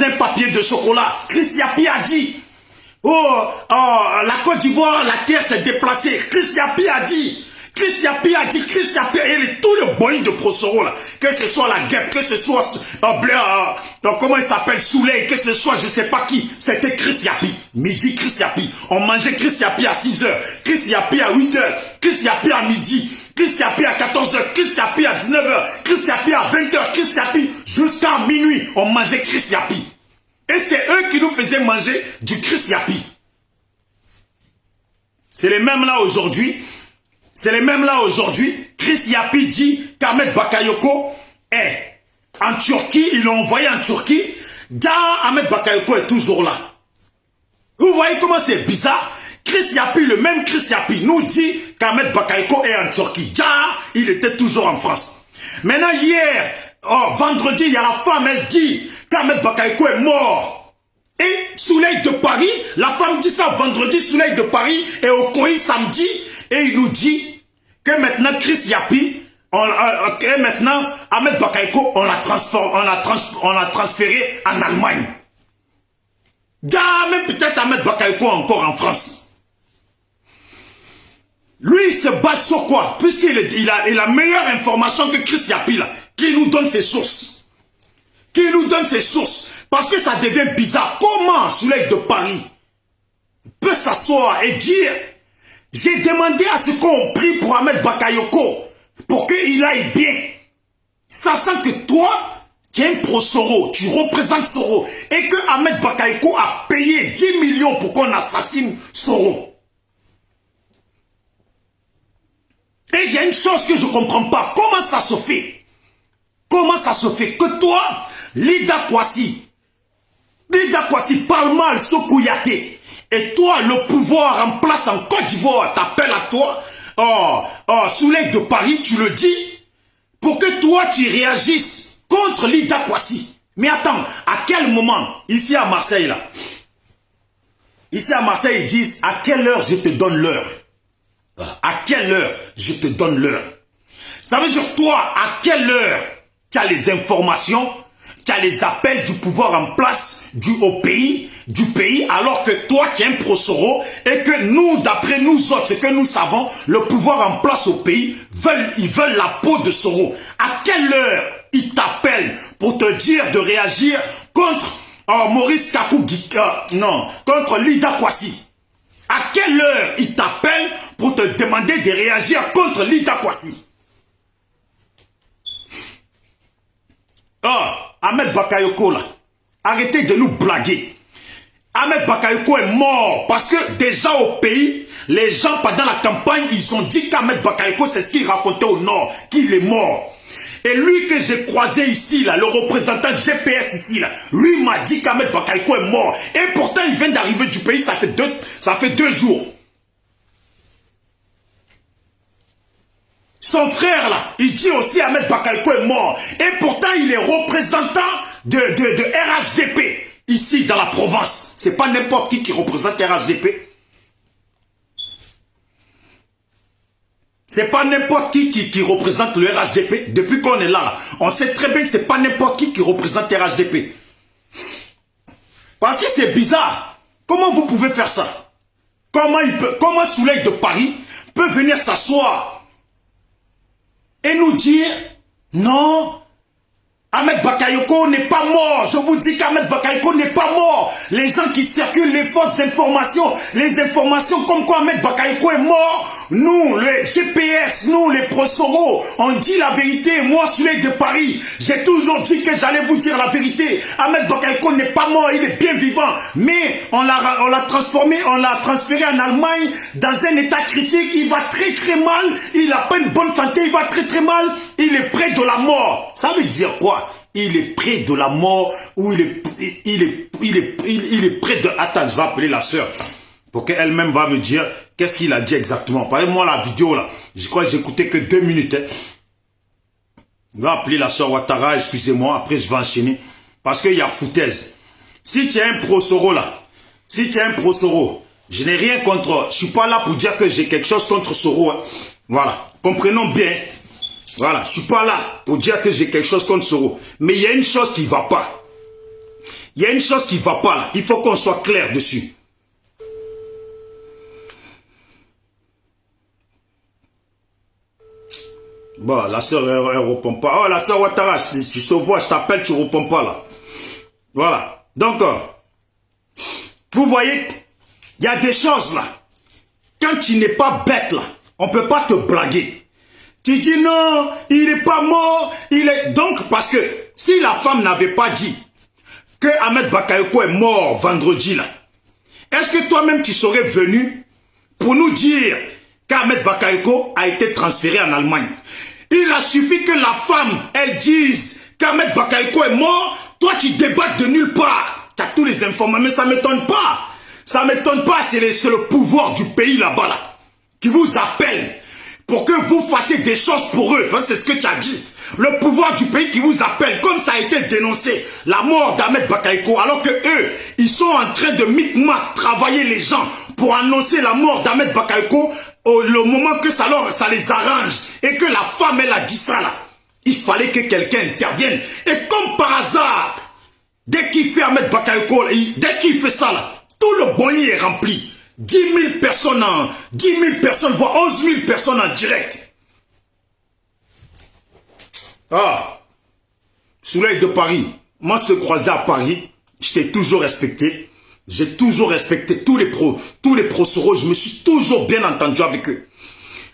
un papier de chocolat. Chris Yapi a dit, la Côte d'Ivoire, la terre s'est déplacée. Chris Yapi a dit, et tout le boing de Prosoro là, que ce soit la guêpe, que ce soit comment il s'appelle, Souley, que ce soit je sais pas qui, c'était Chris Yapi. Midi Chris Yapi. On mangeait Chris Yapi à 6 h, Chris Yapi à 8 h, Chris Yapi à midi, Chris Yapi à 14 h, Chris Yapi à 19 h, Chris Yapi à 20 h, Chris Yapi jusqu'à minuit. On mangeait Chris Yapi. Et c'est eux qui nous faisaient manger du Chris Yapi. C'est les mêmes là aujourd'hui. Chris Yapi dit qu'Ahmed Bakayoko est en Turquie. Ils l'ont envoyé en Turquie. Ahmed Bakayoko est toujours là. Vous voyez comment c'est bizarre? Chris Yapi, le même Chris Yapi, nous dit qu'Ahmed Bakayoko est en Turquie. Il était toujours en France. Maintenant, hier, vendredi, il y a la femme, elle dit qu'Ahmed Bakayoko est mort. Et Souley de Paris, la femme dit ça vendredi, Souley de Paris est au COI samedi. Et il nous dit que maintenant Chris Yapi, et maintenant Ahmed Bakayoko, on l'a transféré en Allemagne. Même peut-être Ahmed Bakayoko encore en France. Lui, il se base sur quoi? Puisqu'il a la meilleure information que Chris Yapi, là, qui nous donne ses sources. Parce que ça devient bizarre. Comment Souley de Paris peut s'asseoir et dire: j'ai demandé à ce qu'on prie pour Ahmed Bakayoko pour qu'il aille bien. Sachant que toi, tu es un pro-Soro, tu représentes Soro. Et que Ahmed Bakayoko a payé 10 millions pour qu'on assassine Soro. Et il y a une chose que je ne comprends pas. Comment ça se fait que toi, Lida Kwasi parle mal Sokouyaté. Et toi, le pouvoir en place en Côte d'Ivoire t'appelle à toi, Souley de Paris, tu le dis, pour que toi, tu réagisses contre Lida Kwasi. Mais attends, à quel moment, ici à Marseille, là, ils disent, à quelle heure je te donne l'heure? À quelle heure je te donne l'heure? Ça veut dire, toi, à quelle heure tu as les informations, tu as les appels du pouvoir en place du pays, alors que toi tu es un pro-Soro et que nous, d'après nous autres, ce que nous savons, le pouvoir en place au pays, ils veulent la peau de Soro. À quelle heure ils t'appellent pour te dire de réagir contre Maurice Kakou, contre Lida Kwasi? À quelle heure ils t'appellent pour te demander de réagir contre Lida Kwasi? Ahmed Bakayoko là, arrêtez de nous blaguer. Ahmed Bakayoko est mort parce que déjà au pays, les gens pendant la campagne, ils ont dit qu'Ahmed Bakayoko, c'est ce qu'il racontait au nord, qu'il est mort. Et lui que j'ai croisé ici, là, le représentant de GPS ici, là, lui m'a dit qu'Ahmed Bakayoko est mort. Et pourtant, il vient d'arriver du pays, ça fait 2 jours. Son frère là, il dit aussi Ahmed Bakayoko est mort. Et pourtant il est représentant de RHDP ici dans la province. C'est pas n'importe qui représente RHDP. C'est pas n'importe qui représente le RHDP. Depuis qu'on est là, on sait très bien que c'est pas n'importe qui représente RHDP. Parce que c'est bizarre. Comment vous pouvez faire ça? Comment Souley de Paris peut venir s'asseoir et nous dire non, Ahmed Bakayoko n'est pas mort. Je vous dis qu'Ahmed Bakayoko n'est pas mort. Les gens qui circulent les fausses informations, les informations comme quoi Ahmed Bakayoko est mort, nous, les GPS, nous, les pro-Soro, on dit la vérité. Moi, Souley de Paris, j'ai toujours dit que j'allais vous dire la vérité. Ahmed Bakayoko n'est pas mort, il est bien vivant. Mais on l'a transformé, on l'a transféré en Allemagne dans un état critique. Il va très très mal, il n'a pas une bonne santé, il va très très mal. Il est près de la mort. Ça veut dire quoi? Il est près de la mort ou il est près de... Attends, je vais appeler la sœur pour qu'elle-même va me dire qu'est-ce qu'il a dit exactement. Parlez-moi la vidéo là. Je crois que j'ai écouté que 2 minutes. Hein. Je vais appeler la sœur Ouattara, excusez-moi, après je vais enchaîner. Parce qu'il y a foutaise. Si tu es un pro-Soro là, si tu es un pro-Soro, je n'ai rien contre... Je suis pas là pour dire que j'ai quelque chose contre Soro. Hein. Voilà, comprenons bien. Voilà, je suis pas là pour dire que j'ai quelque chose contre Soro. Mais il y a une chose qui ne va pas. Il y a une chose qui ne va pas là. Il faut qu'on soit clair dessus. Bon, la soeur, elle ne répond pas. Oh, la soeur Ouattara, je te vois, je t'appelle, tu ne réponds pas là. Voilà. Donc, vous voyez, il y a des choses là. Quand tu n'es pas bête là, on ne peut pas te blaguer. Tu dis non, il n'est pas mort, il est... Donc, parce que si la femme n'avait pas dit que Ahmed Bakayoko est mort vendredi là, est-ce que toi-même tu serais venu pour nous dire qu'Ahmed Bakayoko a été transféré en Allemagne? Il a suffi que la femme, elle dise qu'Ahmed Bakayoko est mort, toi tu débattes de nulle part. Tu as tous les informations, mais ça ne m'étonne pas. Ça ne m'étonne pas, c'est le pouvoir du pays là-bas là, qui vous appelle. Pour que vous fassiez des choses pour eux. C'est ce que tu as dit. Le pouvoir du pays qui vous appelle, comme ça a été dénoncé, la mort d'Ahmed Bakayoko, alors que eux, ils sont en train de micmac travailler les gens pour annoncer la mort d'Ahmed Bakayoko le moment que ça les arrange. Et que la femme, elle a dit ça là. Il fallait que quelqu'un intervienne. Et comme par hasard, dès qu'il fait Ahmed Bakayoko, dès qu'il fait ça là, tout le boyer est rempli. 10 000 personnes, voire 11 000 personnes en direct. Ah, Souley de Paris, moi je te croisais à Paris, je t'ai toujours respecté. J'ai toujours respecté tous les pro-Soro, je me suis toujours bien entendu avec eux.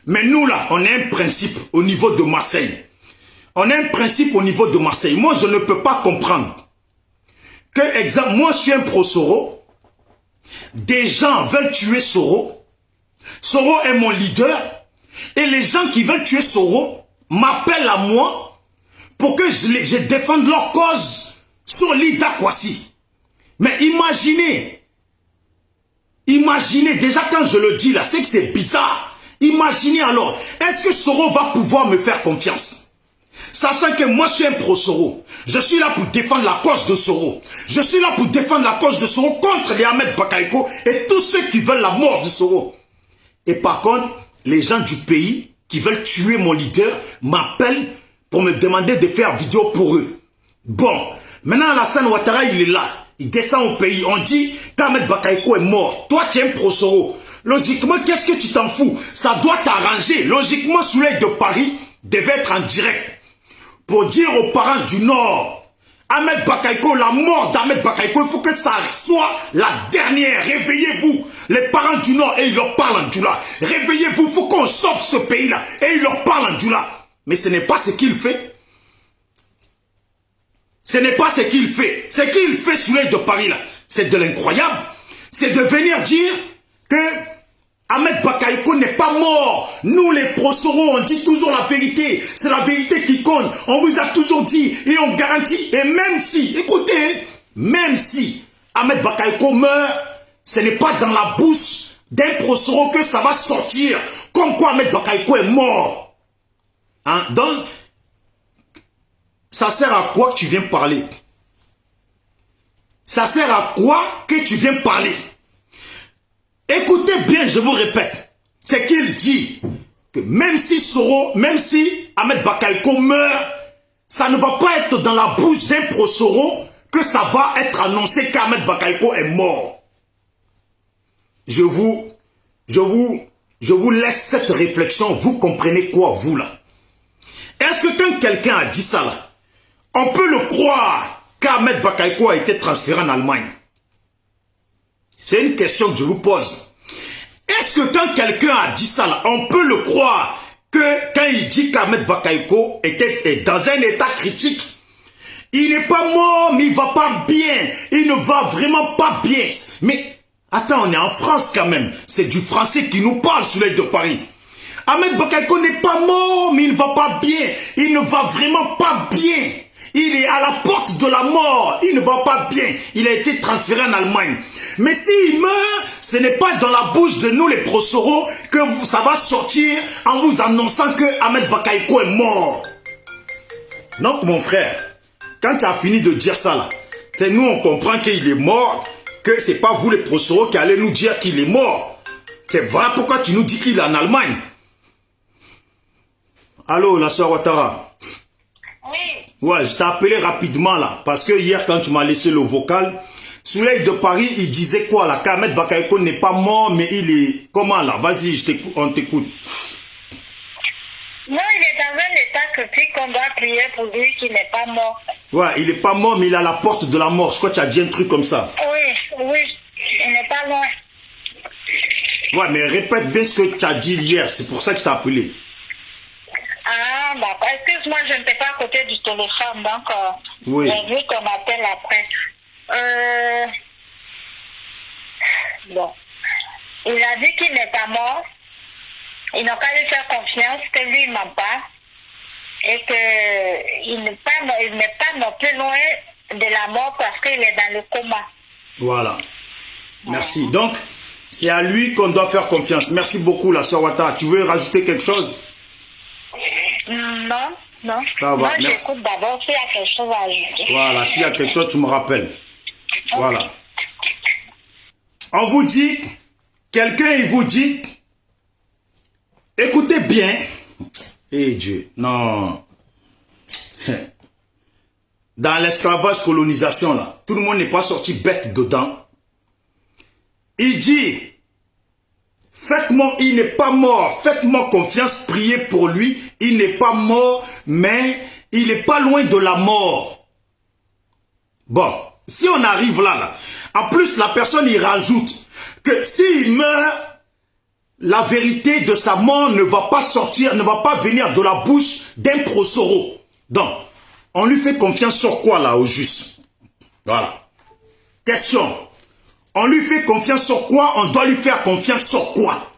Mais nous là, on a un principe au niveau de Marseille. On a un principe au niveau de Marseille. Moi je ne peux pas comprendre que, exemple, moi je suis un pro-Soro. Des gens veulent tuer Soro. Soro est mon leader. Et les gens qui veulent tuer Soro m'appellent à moi pour que je défende leur cause sur l'Ida Kwasi. Mais imaginez, déjà quand je le dis là, c'est que c'est bizarre. Imaginez alors, est-ce que Soro va pouvoir me faire confiance? Sachant que moi je suis un pro-Soro. Je suis là pour défendre la cause de Soro. Je suis là pour défendre la cause de Soro contre les Ahmed Bakayoko et tous ceux qui veulent la mort de Soro. Et par contre, les gens du pays qui veulent tuer mon leader m'appellent pour me demander de faire vidéo pour eux. Bon, maintenant Alassane Ouattara il est là. Il descend au pays. On dit qu'Ahmed Bakayoko est mort. Toi tu es un pro-Soro. Logiquement, qu'est-ce que tu t'en fous? Ça doit t'arranger. Logiquement, Souley de Paris devait être en direct pour dire aux parents du Nord, Ahmed Bakayoko, la mort d'Ahmed Bakayoko, il faut que ça soit la dernière. Réveillez-vous, les parents du Nord, et ils leur parlent en Djoula. Réveillez-vous, il faut qu'on sauve ce pays-là, et ils leur parlent en Djoula. Mais ce n'est pas ce qu'il fait. Ce n'est pas ce qu'il fait. Ce qu'il fait Souley de Paris, là, c'est de l'incroyable. C'est de venir dire que Ahmed Bakayoko n'est pas mort. Nous les pro-Soro, on dit toujours la vérité. C'est la vérité qui compte. On vous a toujours dit et on garantit. Et même si, écoutez, même si Ahmed Bakayoko meurt, ce n'est pas dans la bouche d'un pro-Soro que ça va sortir. Comme quoi Ahmed Bakayoko est mort. Hein? Donc, ça sert à quoi que tu viens parler? Ça sert à quoi que tu viens parler? Écoutez bien, je vous répète. C'est qu'il dit que même si Ahmed Bakayoko meurt, ça ne va pas être dans la bouche d'un pro-Soro que ça va être annoncé qu'Ahmed Bakayoko est mort. Je vous laisse cette réflexion. Vous comprenez quoi, vous, là? Est-ce que quand quelqu'un a dit ça, là, on peut le croire qu'Ahmed Bakayoko a été transféré en Allemagne? C'est une question que je vous pose. Est-ce que quand quelqu'un a dit ça, là, on peut le croire que quand il dit qu'Ahmed Bakayoko était dans un état critique, il n'est pas mort, mais il ne va pas bien. Il ne va vraiment pas bien. Mais attends, on est en France quand même. C'est du français qui nous parle sur l'œil de Paris. Ahmed Bakayoko n'est pas mort, mais il ne va pas bien. Il ne va vraiment pas bien. Il est à la porte de la mort. Il ne va pas bien. Il a été transféré en Allemagne. Mais s'il meurt, ce n'est pas dans la bouche de nous les pro-Soro que ça va sortir en vous annonçant que Ahmed Bakayoko est mort. Donc mon frère, quand tu as fini de dire ça là, c'est nous on comprend qu'il est mort, que c'est pas vous les pro-Soro qui allez nous dire qu'il est mort. C'est voilà pourquoi tu nous dis qu'il est en Allemagne. Allô, la sœur Ouattara. Oui. Ouais, je t'ai appelé rapidement là, parce que hier quand tu m'as laissé le vocal, sous l'œil de Paris, il disait quoi là? Qu'Ahmed Bakayoko n'est pas mort, mais il est... Comment là? Vas-y, on t'écoute. Non, il est dans un état critique qu'on doit prier pour lui qu'il n'est pas mort. Ouais, il n'est pas mort, mais il est à la porte de la mort. Je crois que tu as dit un truc comme ça. Oui, il n'est pas loin. Ouais, mais répète bien ce que tu as dit hier, c'est pour ça que je t'ai appelé. Ah, d'accord. Excuse-moi, je n'étais pas à côté du téléphone, donc oui. J'ai vu qu'on m'appelle après. Bon. Il a dit qu'il n'est pas mort. Il n'a qu'à lui faire confiance, que lui, il ment pas. Et qu'il n'est pas non plus loin de la mort parce qu'il est dans le coma. Voilà. Merci. Donc, c'est à lui qu'on doit faire confiance. Merci beaucoup, la sœur Ouattara. Tu veux rajouter quelque chose? Non. Ça va, moi, merci. J'écoute d'abord s'il y a quelque chose à ajouter. Voilà, s'il y a quelque chose, tu me rappelles. Voilà. On vous dit, quelqu'un, il vous dit, écoutez bien. Eh Dieu, non. Dans l'esclavage colonisation, là, tout le monde n'est pas sorti bête dedans. Il dit, faites-moi, il n'est pas mort, faites-moi confiance, priez pour lui. Il n'est pas mort, mais il n'est pas loin de la mort. Bon, si on arrive là, en plus la personne il rajoute que s'il meurt, la vérité de sa mort ne va pas sortir, ne va pas venir de la bouche d'un pro-Soro. Donc, on lui fait confiance sur quoi là au juste? Voilà. Question. On lui fait confiance sur quoi? On doit lui faire confiance sur quoi?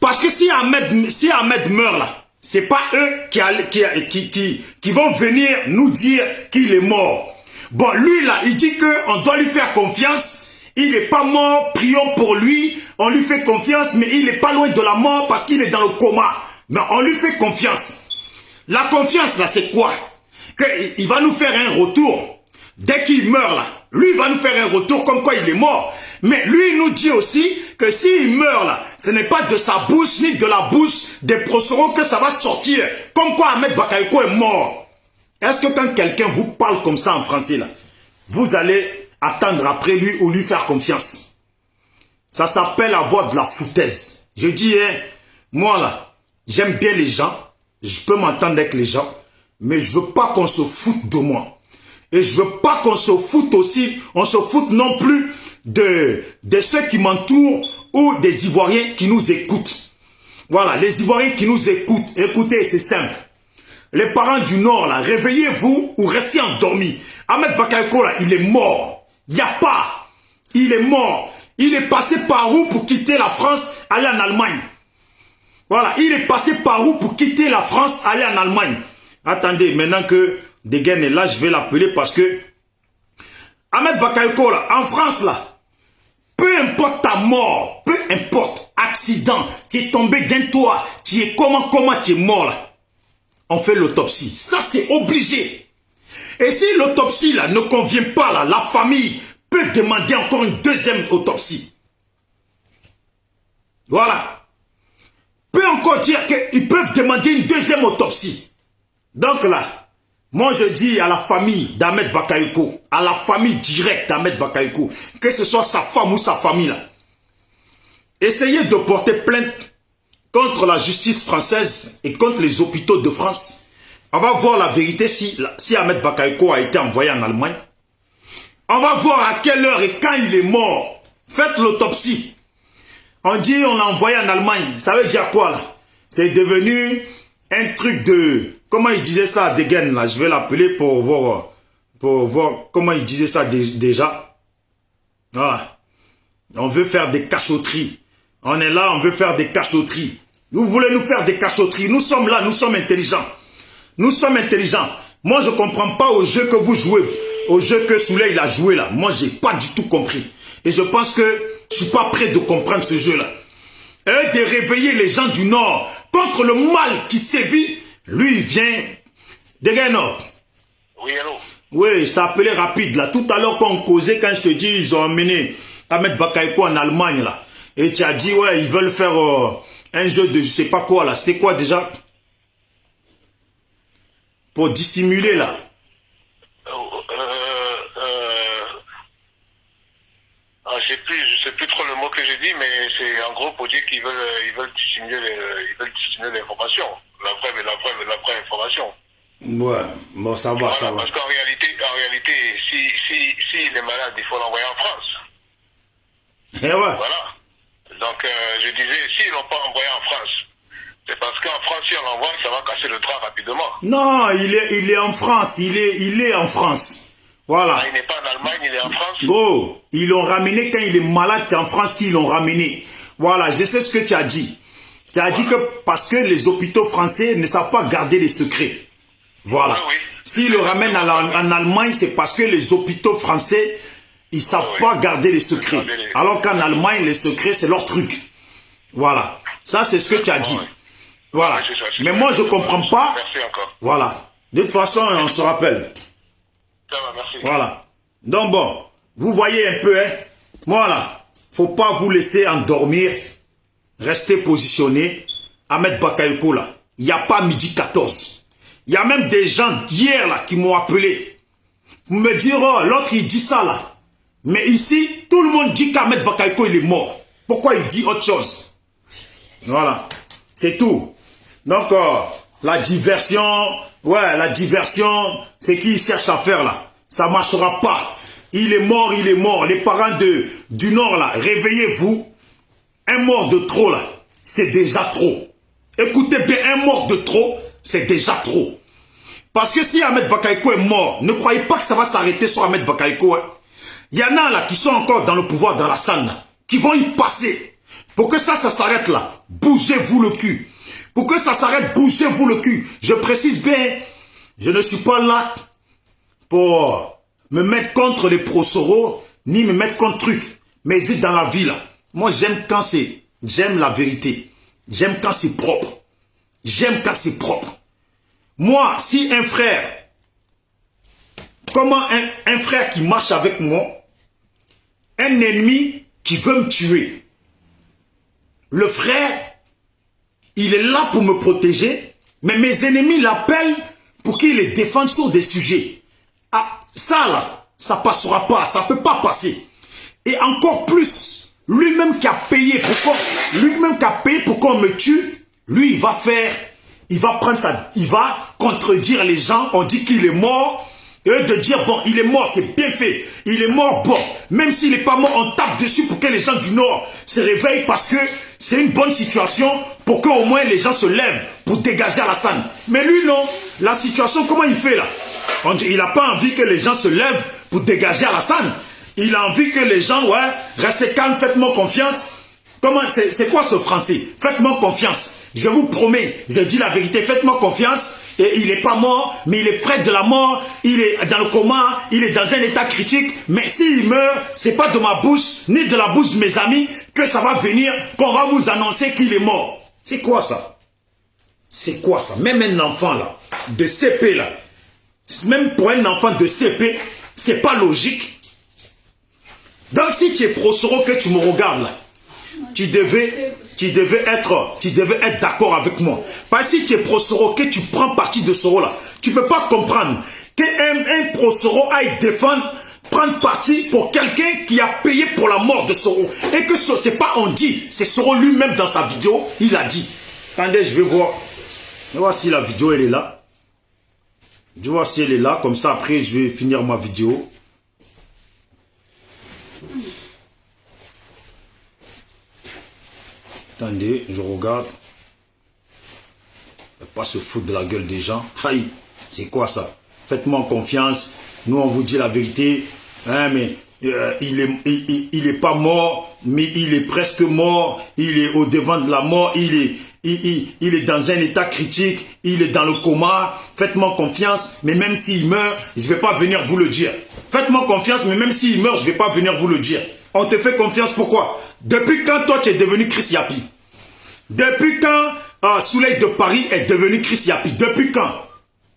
Parce que si Ahmed meurt là, c'est pas eux qui vont venir nous dire qu'il est mort. Bon, lui là, il dit qu'on doit lui faire confiance. Il n'est pas mort, prions pour lui. On lui fait confiance, mais il n'est pas loin de la mort parce qu'il est dans le coma. Mais on lui fait confiance. La confiance là, c'est quoi? Qu'il va nous faire un retour. Dès qu'il meurt là, lui va nous faire un retour comme quoi il est mort. Mais lui il nous dit aussi que s'il meurt là, ce n'est pas de sa bouche ni de la bouche des pro-Soro que ça va sortir. Comme quoi Ahmed Bakayoko est mort. Est-ce que quand quelqu'un vous parle comme ça en français là, vous allez attendre après lui ou lui faire confiance? Ça s'appelle avoir de la foutaise. Je dis, hein, moi là, j'aime bien les gens. Je peux m'entendre avec les gens. Mais je veux pas qu'on se foute de moi. Et je veux pas qu'on se foute aussi, on se foute non plus de ceux qui m'entourent ou des Ivoiriens qui nous écoutent. Voilà, les Ivoiriens qui nous écoutent. Écoutez, c'est simple. Les parents du Nord, là, réveillez-vous ou restez endormis. Ahmed Bakayoko, là, il est mort. Il n'y a pas. Il est mort. Il est passé par où pour quitter la France, aller en Allemagne? Voilà, il est passé par où pour quitter la France, aller en Allemagne? Attendez, maintenant que Degen est là, je vais l'appeler parce que Ahmed Bakayoko, là, en France, là, peu importe ta mort, peu importe, accident, tu es tombé d'un toit, tu es comment tu es mort, là. on fait l'autopsie. Ça, c'est obligé. Et si l'autopsie là ne convient pas, là, la famille peut demander encore une deuxième autopsie. Voilà. Peut encore dire qu'ils peuvent demander une deuxième autopsie. Donc là, moi je dis à la famille d'Ahmed Bakayoko, à la famille directe d'Ahmed Bakayoko, que ce soit sa femme ou sa famille là, essayez de porter plainte contre la justice française et contre les hôpitaux de France. On va voir la vérité si Ahmed Bakayoko a été envoyé en Allemagne. On va voir à quelle heure et quand il est mort. Faites l'autopsie. On dit on l'a envoyé en Allemagne. Ça veut dire quoi là? C'est devenu un truc de... Comment il disait ça à Degen là? Je vais l'appeler pour voir comment il disait ça déjà. Voilà. On veut faire des cachotteries. On est là, on veut faire des cachotteries. Vous voulez nous faire des cachotteries. Nous sommes là, nous sommes intelligents. Nous sommes intelligents. Moi, je ne comprends pas au jeu que vous jouez. Au jeu que Souley il a joué là. Moi, je n'ai pas du tout compris. Et je pense que je ne suis pas prêt de comprendre ce jeu-là. Et de réveiller les gens du Nord contre le mal qui sévit. Lui, il vient de Nord. Oui, allô? Oui, je t'ai appelé rapide là. Tout à l'heure, quand on causait, quand je te dis, ils ont emmené Ahmed Bakayoko en Allemagne là. Et tu as dit, ouais, ils veulent faire un jeu de je sais pas quoi là. C'était quoi déjà? Pour dissimuler là. Je sais plus trop le mot que j'ai dit, mais c'est en gros pour dire qu'ils veulent dissimuler l'information. La vraie information. Ouais, bon, ça va, voilà, ça va. Parce qu'en réalité, si il est malade, il faut l'envoyer en France. Et ouais. Voilà. Donc, je disais, s'ils l'ont pas envoyé en France, c'est parce qu'en France, si on l'envoie, ça va casser le train rapidement. Non, il est en France. Il est en France. Voilà. Ah, il n'est pas en Allemagne, il est en France. Gros, ils l'ont ramené quand il est malade, c'est en France qu'ils l'ont ramené. Voilà, je sais ce que tu as dit. Tu as dit que parce que les hôpitaux français ne savent pas garder les secrets. Voilà. Oui, oui. S'ils le ramènent en Allemagne, c'est parce que les hôpitaux français, ils ne savent pas garder les secrets. Alors qu'en Allemagne, les secrets, c'est leur truc. Voilà. Ça, c'est ce que tu as dit. Voilà. Mais moi, je ne comprends pas. Merci encore. Voilà. De toute façon, on se rappelle. Ça va, merci. Voilà. Donc bon, vous voyez un peu, hein. Voilà. Faut pas vous laisser endormir. Restez positionné. Ahmed Bakayoko là. Il n'y a pas midi 14. Il y a même des gens hier là qui m'ont appelé. Vous me direz, oh, l'autre il dit ça là. Mais ici, tout le monde dit qu'Ahmed Bakayoko il est mort. Pourquoi il dit autre chose? Voilà. C'est tout. Donc, la diversion, c'est qu'il cherche à faire là. Ça ne marchera pas. Il est mort, il est mort. Les parents du Nord là, réveillez-vous. Un mort de trop là, c'est déjà trop. Écoutez bien, un mort de trop, c'est déjà trop. Parce que si Ahmed Bakayoko est mort, ne croyez pas que ça va s'arrêter sur Ahmed Bakayoko. Hein. Il y en a là qui sont encore dans le pouvoir dans la salle là, qui vont y passer. Pour que ça s'arrête là, bougez-vous le cul. Pour que ça s'arrête, bougez-vous le cul. Je précise bien, je ne suis pas là pour me mettre contre les prosoro, ni me mettre contre truc. Mais j'ai dans la vie là. Moi j'aime quand c'est, j'aime la vérité. J'aime quand c'est propre. J'aime quand c'est propre. Moi, si un frère, comment un frère qui marche avec moi, un ennemi qui veut me tuer, le frère, il est là pour me protéger, mais mes ennemis l'appellent pour qu'il les défende sur des sujets. Ah, ça là, ça passera pas, ça peut pas passer. Et encore plus, lui-même qui a payé pour qu'on me tue, lui il va prendre ça, il va contredire les gens, on dit qu'il est mort, et eux de dire bon, il est mort, c'est bien fait, il est mort, bon, même s'il n'est pas mort, on tape dessus pour que les gens du Nord se réveillent parce que c'est une bonne situation pour qu'au moins les gens se lèvent pour dégager Alassane. Mais lui non, la situation, comment il fait là? Il n'a pas envie que les gens se lèvent pour dégager Alassane. Il a envie que les gens, ouais, restez calmes, faites-moi confiance. Comment, c'est quoi ce français? Faites-moi confiance. Je vous promets, je dis la vérité, faites-moi confiance. Et il n'est pas mort, mais il est près de la mort. Il est dans le coma, il est dans un état critique. Mais s'il meurt, c'est pas de ma bouche, ni de la bouche de mes amis, que ça va venir, qu'on va vous annoncer qu'il est mort. C'est quoi ça? C'est quoi ça? Même un enfant là, de CP là, même pour un enfant de CP, c'est pas logique. Donc si tu es pro-Soro que tu me regardes là, tu devais être d'accord avec moi. Parce que si tu es pro-Soro, que tu prends parti de Soro là, tu ne peux pas comprendre qu'un pro-Soro aille défendre, prendre parti pour quelqu'un qui a payé pour la mort de Soro. Et que ce n'est pas on dit, c'est Soro lui-même dans sa vidéo, il a dit. Attendez, je vais voir. Je vais voir si la vidéo elle est là. Je vais voir si elle est là, comme ça après je vais finir ma vidéo. Attendez, je regarde. Pas se foutre de la gueule des gens. Aïe, c'est quoi ça? Faites-moi confiance. Nous, on vous dit la vérité. Hein, mais il est pas mort, mais il est presque mort. Il est au devant de la mort. Il est dans un état critique. Il est dans le coma. Faites-moi confiance. Mais même s'il meurt, je ne vais pas venir vous le dire. Faites-moi confiance, mais même s'il meurt, je ne vais pas venir vous le dire. On te fait confiance, pourquoi? Depuis quand toi tu es devenu Chris Yapi? Depuis quand Soleil de Paris est devenu Chris Yapi? Depuis quand?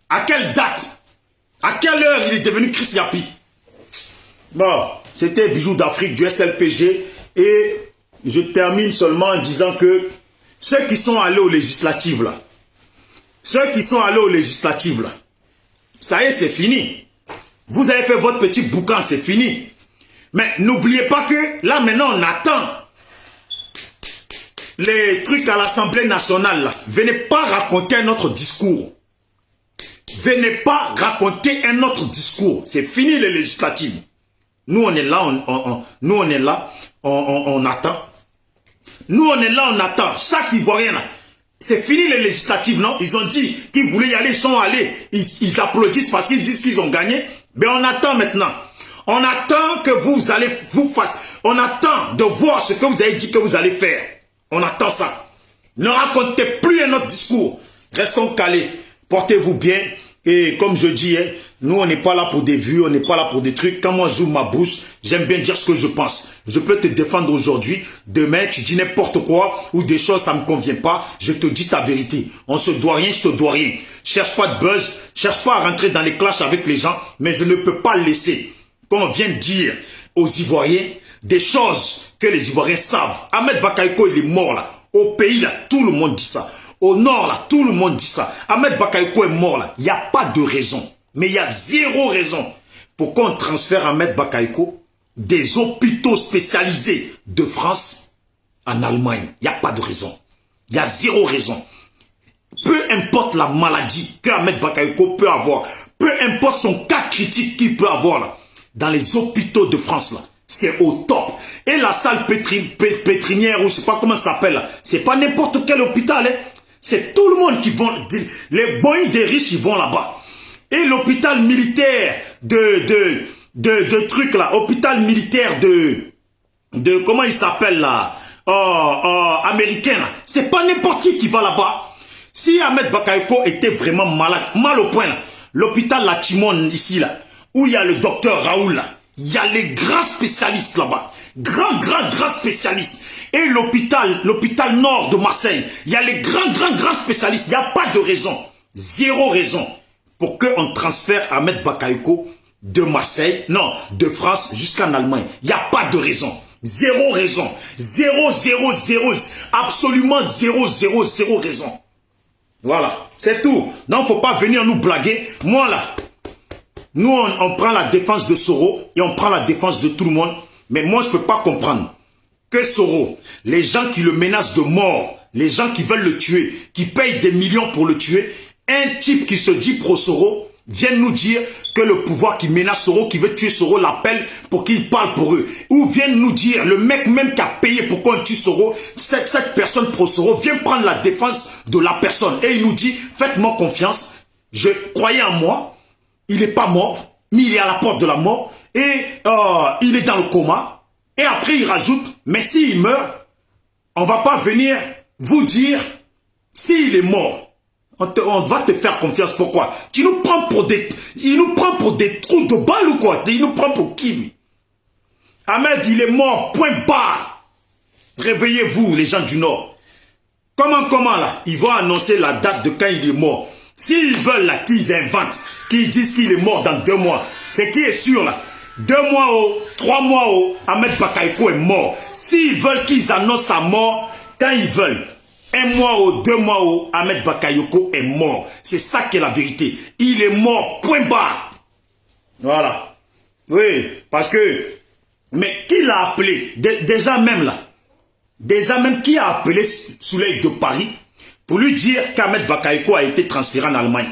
À quelle date? À quelle heure il est devenu Chris Yapi? Bon, c'était Bijoux d'Afrique du SLPG. Et je termine seulement en disant que ceux qui sont allés aux législatives là, ça y est, c'est fini. Vous avez fait votre petit boucan, c'est fini. Mais n'oubliez pas que là maintenant on attend les trucs à l'Assemblée nationale. Là. Venez pas raconter un autre discours. Venez pas raconter un autre discours. C'est fini les législatives. Nous on est là, on attend. Nous on est là, on attend. Chaque Ivoirien là. C'est fini les législatives, non? Ils ont dit qu'ils voulaient y aller, ils sont allés. Ils applaudissent parce qu'ils disent qu'ils ont gagné. Mais on attend maintenant. On attend que vous allez vous fasser. On attend de voir ce que vous avez dit que vous allez faire. On attend ça. Ne racontez plus un autre discours. Restons calés. Portez-vous bien. Et comme je dis, hein, nous on n'est pas là pour des vues, on n'est pas là pour des trucs. Quand moi j'ouvre ma bouche, j'aime bien dire ce que je pense. Je peux te défendre aujourd'hui. Demain tu dis n'importe quoi ou des choses ça me convient pas. Je te dis ta vérité. On se doit rien, je te dois rien. Cherche pas de buzz, cherche pas à rentrer dans les clashs avec les gens. Mais je ne peux pas laisser qu'on vienne dire aux Ivoiriens des choses que les Ivoiriens savent. Ahmed Bakayoko il est mort là. Au pays là, tout le monde dit ça. Au nord, là, tout le monde dit ça. Ahmed Bakayoko est mort, là. Il n'y a pas de raison. Mais il y a zéro raison pour qu'on transfère Ahmed Bakayoko des hôpitaux spécialisés de France en Allemagne. Il n'y a pas de raison. Il y a zéro raison. Peu importe la maladie qu'Ahmed Bakayoko peut avoir, peu importe son cas critique qu'il peut avoir, là, dans les hôpitaux de France, là, c'est au top. Et la salle pétrinière, ou je ne sais pas comment ça s'appelle, c'est pas n'importe quel hôpital, hein. C'est tout le monde qui vont, les boys des riches, ils vont là-bas. Et l'hôpital militaire de trucs là, hôpital militaire de comment il s'appelle là, américain là, c'est pas n'importe qui va là-bas. Si Ahmed Bakayoko était vraiment malade, mal au point là, l'hôpital La Timone ici là, où il y a le docteur Raoul là, il y a les grands spécialistes là-bas. Grands spécialistes. Et l'hôpital nord de Marseille, il y a les grands spécialistes. Il n'y a pas de raison, zéro raison pour qu'on transfère Ahmed Bakayoko de Marseille, non, de France jusqu'en Allemagne. Il n'y a pas de raison. Zéro raison. Zéro, absolument zéro raison. Voilà, c'est tout. Non, il ne faut pas venir nous blaguer. Moi là, nous on prend la défense de Soro et on prend la défense de tout le monde. Mais moi, je ne peux pas comprendre que Soro, les gens qui le menacent de mort, les gens qui veulent le tuer, qui payent des millions pour le tuer, un type qui se dit pro-Soro, vienne nous dire que le pouvoir qui menace Soro, qui veut tuer Soro, l'appelle pour qu'il parle pour eux. Ou vienne nous dire, le mec même qui a payé pour qu'on tue Soro, cette personne pro-Soro, vient prendre la défense de la personne. Et il nous dit, faites-moi confiance, je croyais en moi, il n'est pas mort, mais il est à la porte de la mort. Et il est dans le coma. Et après il rajoute, mais s'il meurt, on ne va pas venir vous dire s'il est mort. On va te faire confiance. Pourquoi? Il nous prend pour des trous de balle ou quoi? Il nous prend pour qui lui? Ahmed il est mort, point barre. Réveillez-vous les gens du Nord. Comment là, ils vont annoncer la date de quand il est mort. S'ils veulent là, qu'ils inventent, qu'ils disent qu'il est mort dans 2 mois, c'est qui est sûr là. 2 mois 3 mois Ahmed Bakayoko est mort. S'ils veulent qu'ils annoncent sa mort, quand ils veulent, 1 mois 2 mois Ahmed Bakayoko est mort. C'est ça qui est la vérité. Il est mort, point barre. Voilà. Oui, parce que, mais qui l'a appelé? Déjà même là. Déjà même qui a appelé Souley de Paris pour lui dire qu'Ahmed Bakayoko a été transféré en Allemagne?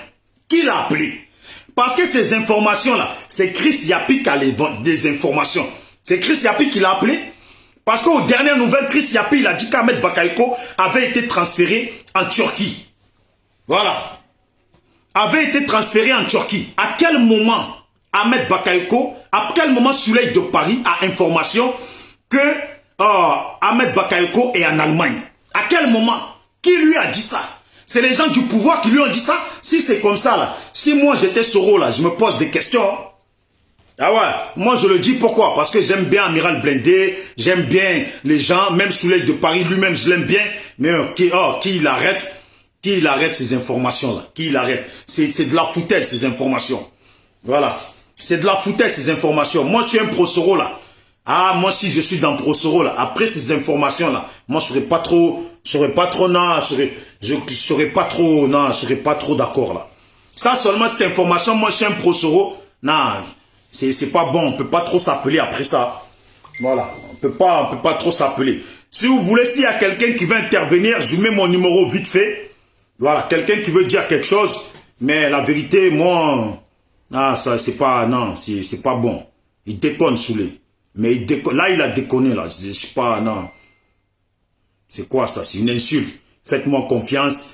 Qui l'a appelé? Parce que ces informations-là, c'est Chris Yapi qui a des informations. C'est Chris Yapi qui l'a appelé. Parce qu'aux dernières nouvelles, Chris Yapi, il a dit qu'Ahmed Bakayoko avait été transféré en Turquie. Voilà. Avait été transféré en Turquie. À quel moment Ahmed Bakayoko, à quel moment Souley de Paris a information que Ahmed Bakayoko est en Allemagne? À quel moment? Qui lui a dit ça? C'est les gens du pouvoir qui lui ont dit ça? Si c'est comme ça là, si moi j'étais Soro là, je me pose des questions. Ah ouais, moi je le dis pourquoi? Parce que j'aime bien Amiral Blindé, j'aime bien les gens, même Souley de Paris lui-même je l'aime bien, mais qui il arrête ces informations là? Qui il arrête? C'est de la foutaise ces informations. Voilà. C'est de la foutaise ces informations. Moi je suis un pro-Soro là. Ah, moi si je suis dans pro-Soro là, après ces informations là, moi je serais pas trop d'accord là. Ça seulement cette information, moi je suis un pro-Soro. Non, c'est pas bon, on peut pas trop s'appeler après ça. Voilà, on peut pas trop s'appeler. Si vous voulez, s'il y a quelqu'un qui veut intervenir, je mets mon numéro vite fait. Voilà, quelqu'un qui veut dire quelque chose, mais la vérité, moi, non, ça c'est pas, non, c'est pas bon. Il déconne Souley. Mais il déconne, là il a déconné là, je sais pas, non. C'est quoi ça? C'est une insulte. Faites-moi confiance.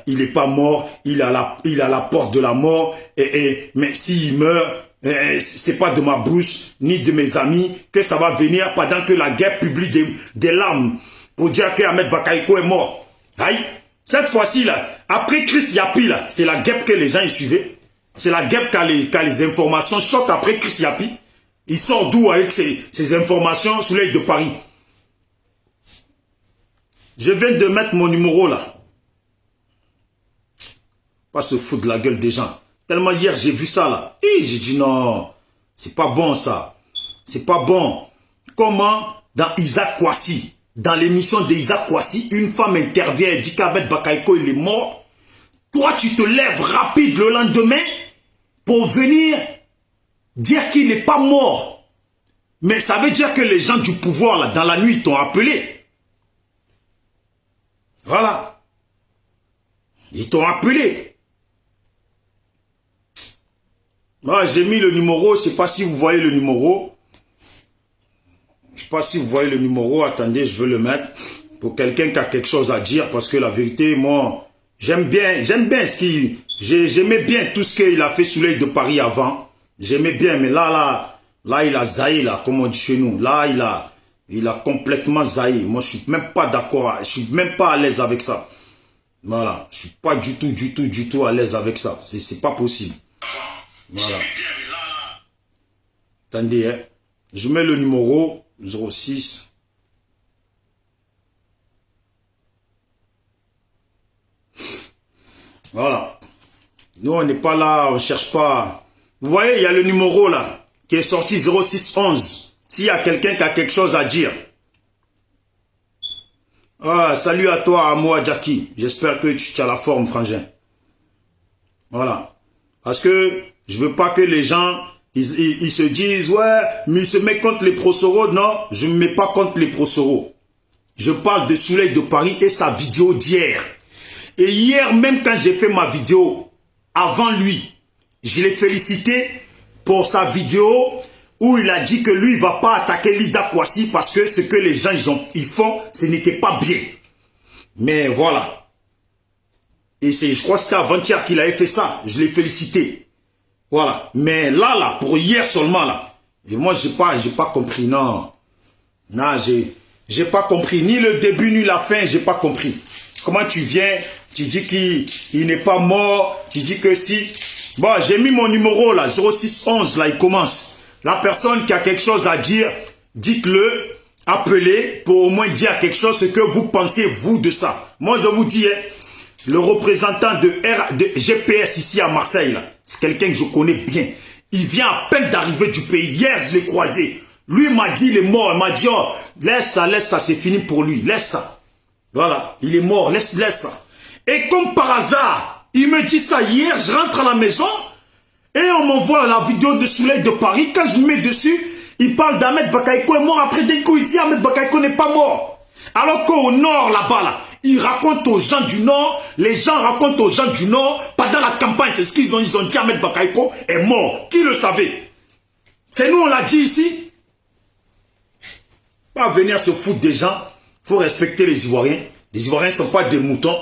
Il n'est pas mort. Il a la porte de la mort. Mais s'il meurt, c'est pas de ma bouche ni de mes amis que ça va venir pendant que la guerre publie des larmes pour dire que Ahmed Bakayoko est mort. Aïe. Cette fois-ci là, après Chris Yapi là, c'est la guêpe que les gens y suivaient. C'est la guêpe qui a les informations choc après Chris Yapi. Il sort d'où avec ces informations sur l'œil de Paris? Je viens de mettre mon numéro là. Pas se foutre de la gueule des gens. Tellement hier j'ai vu ça là. Et j'ai dit non, c'est pas bon ça. C'est pas bon. Comment dans Isaac Kouassi, dans l'émission d'Isaac Kouassi, une femme intervient et dit qu'Ahmed Bakayoko il est mort. Toi tu te lèves rapide le lendemain pour venir dire qu'il n'est pas mort. Mais ça veut dire que les gens du pouvoir là, dans la nuit, t'ont appelé. Voilà. Ils t'ont appelé. Moi, j'ai mis le numéro. Je ne sais pas si vous voyez le numéro. Je ne sais pas si vous voyez le numéro. Attendez, je veux le mettre. Pour quelqu'un qui a quelque chose à dire. Parce que la vérité, moi, j'aime bien ce qu'il... J'aimais bien tout ce qu'il a fait sous l'œil de Paris avant. J'aimais bien. Mais là, il a zaï, là, comme on dit chez nous. Là, il a complètement zaï. Moi, je suis même pas d'accord. Je suis même pas à l'aise avec ça. Voilà. Je suis pas du tout à l'aise avec ça. C'est pas possible. Voilà. Attendez, hein. Je mets le numéro 06. Voilà. Nous, on n'est pas là, on cherche pas. Vous voyez, il y a le numéro là, qui est sorti 0611. S'il y a quelqu'un qui a quelque chose à dire. Ah, salut à toi, à moi, Jackie. J'espère que tu as la forme, frangin. Voilà. Parce que je veux pas que les gens, ils se disent, ouais, mais ils se mettent contre les pro-Soro. Non, je ne me mets pas contre les pro-Soro. Je parle de Souley de Paris et sa vidéo d'hier. Et hier, même quand j'ai fait ma vidéo avant lui, je l'ai félicité pour sa vidéo où il a dit que lui, il ne va pas attaquer Lida Kouassi parce que ce que les gens ils font, ce n'était pas bien. Mais voilà. Et je crois que c'était avant-hier qu'il avait fait ça. Je l'ai félicité. Voilà. Mais là, pour hier seulement, là, et moi, j'ai pas compris, non. Non, j'ai pas compris. Ni le début, ni la fin, j'ai pas compris. Comment tu viens, tu dis qu'il n'est pas mort, tu dis que si... Bon, j'ai mis mon numéro là, 0611, là, il commence. La personne qui a quelque chose à dire, dites-le. appeler pour au moins dire quelque chose, ce que vous pensez, vous, de ça. Moi, je vous dis, hein, le représentant de GPS ici à Marseille, c'est quelqu'un que je connais bien. Il vient à peine d'arriver du pays. Hier, je l'ai croisé. Lui m'a dit, il est mort. Il m'a dit, oh, laisse ça, c'est fini pour lui. Laisse ça. Voilà, il est mort, laisse ça. Et comme par hasard, il me dit ça hier, je rentre à la maison et on m'envoie la vidéo de Soleil de Paris. Quand je mets dessus, il parle d'Ahmed Bakayoko est mort. Après, d'un coup, il dit Ahmed Bakayoko n'est pas mort. Alors qu'au nord, là-bas, là, il raconte aux gens du nord, les gens racontent aux gens du nord, pendant la campagne, c'est ce qu'ils ont dit Ahmed Bakayoko est mort. Qui le savait? C'est nous, on l'a dit ici. Pas venir se foutre des gens. Il faut respecter les Ivoiriens. Les Ivoiriens ne sont pas des moutons.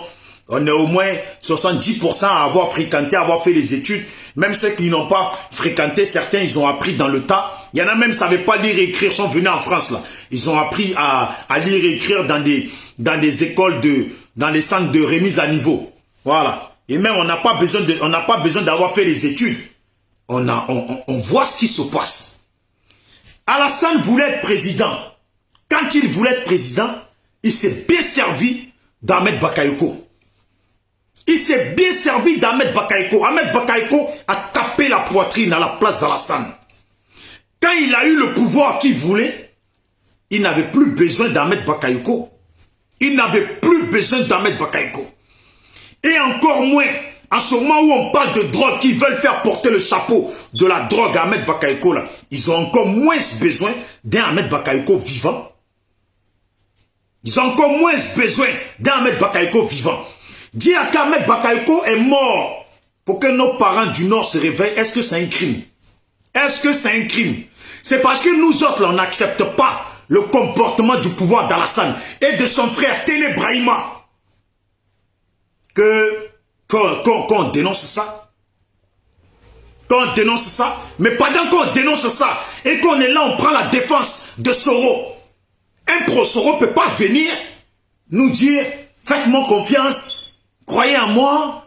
On est au moins 70% à avoir fréquenté, à avoir fait les études. Même ceux qui n'ont pas fréquenté, certains, ils ont appris dans le tas. Il y en a même qui ne savaient pas lire et écrire, sont venus en France, là. Ils ont appris à lire et écrire dans des écoles, dans les centres de remise à niveau. Voilà. Et même, on n'a pas besoin d'avoir fait les études. On voit ce qui se passe. Alassane voulait être président. Quand il voulait être président, il s'est bien servi d'Ahmed Bakayoko. Il s'est bien servi d'Ahmed Bakayoko. Ahmed Bakayoko a tapé la poitrine à la place d'Alassane. Quand il a eu le pouvoir qu'il voulait, il n'avait plus besoin d'Ahmed Bakayoko. Il n'avait plus besoin d'Ahmed Bakayoko. Et encore moins, en ce moment où on parle de drogue, qui veulent faire porter le chapeau de la drogue à Ahmed Bakayoko, là, ils ont encore moins besoin d'un Ahmed Bakayoko vivant. Ils ont encore moins besoin d'un Ahmed Bakayoko vivant. Dire qu'Ahmed Bakayoko est mort pour que nos parents du Nord se réveillent, est-ce que c'est un crime? Est-ce que c'est un crime? C'est parce que nous autres, là, on n'accepte pas le comportement du pouvoir d'Alassane et de son frère Téné Brahima qu'on dénonce ça. Qu'on dénonce ça. Mais pendant qu'on dénonce ça et qu'on est là, on prend la défense de Soro. Un pro-Soro ne peut pas venir nous dire faites-moi confiance. Croyez en moi,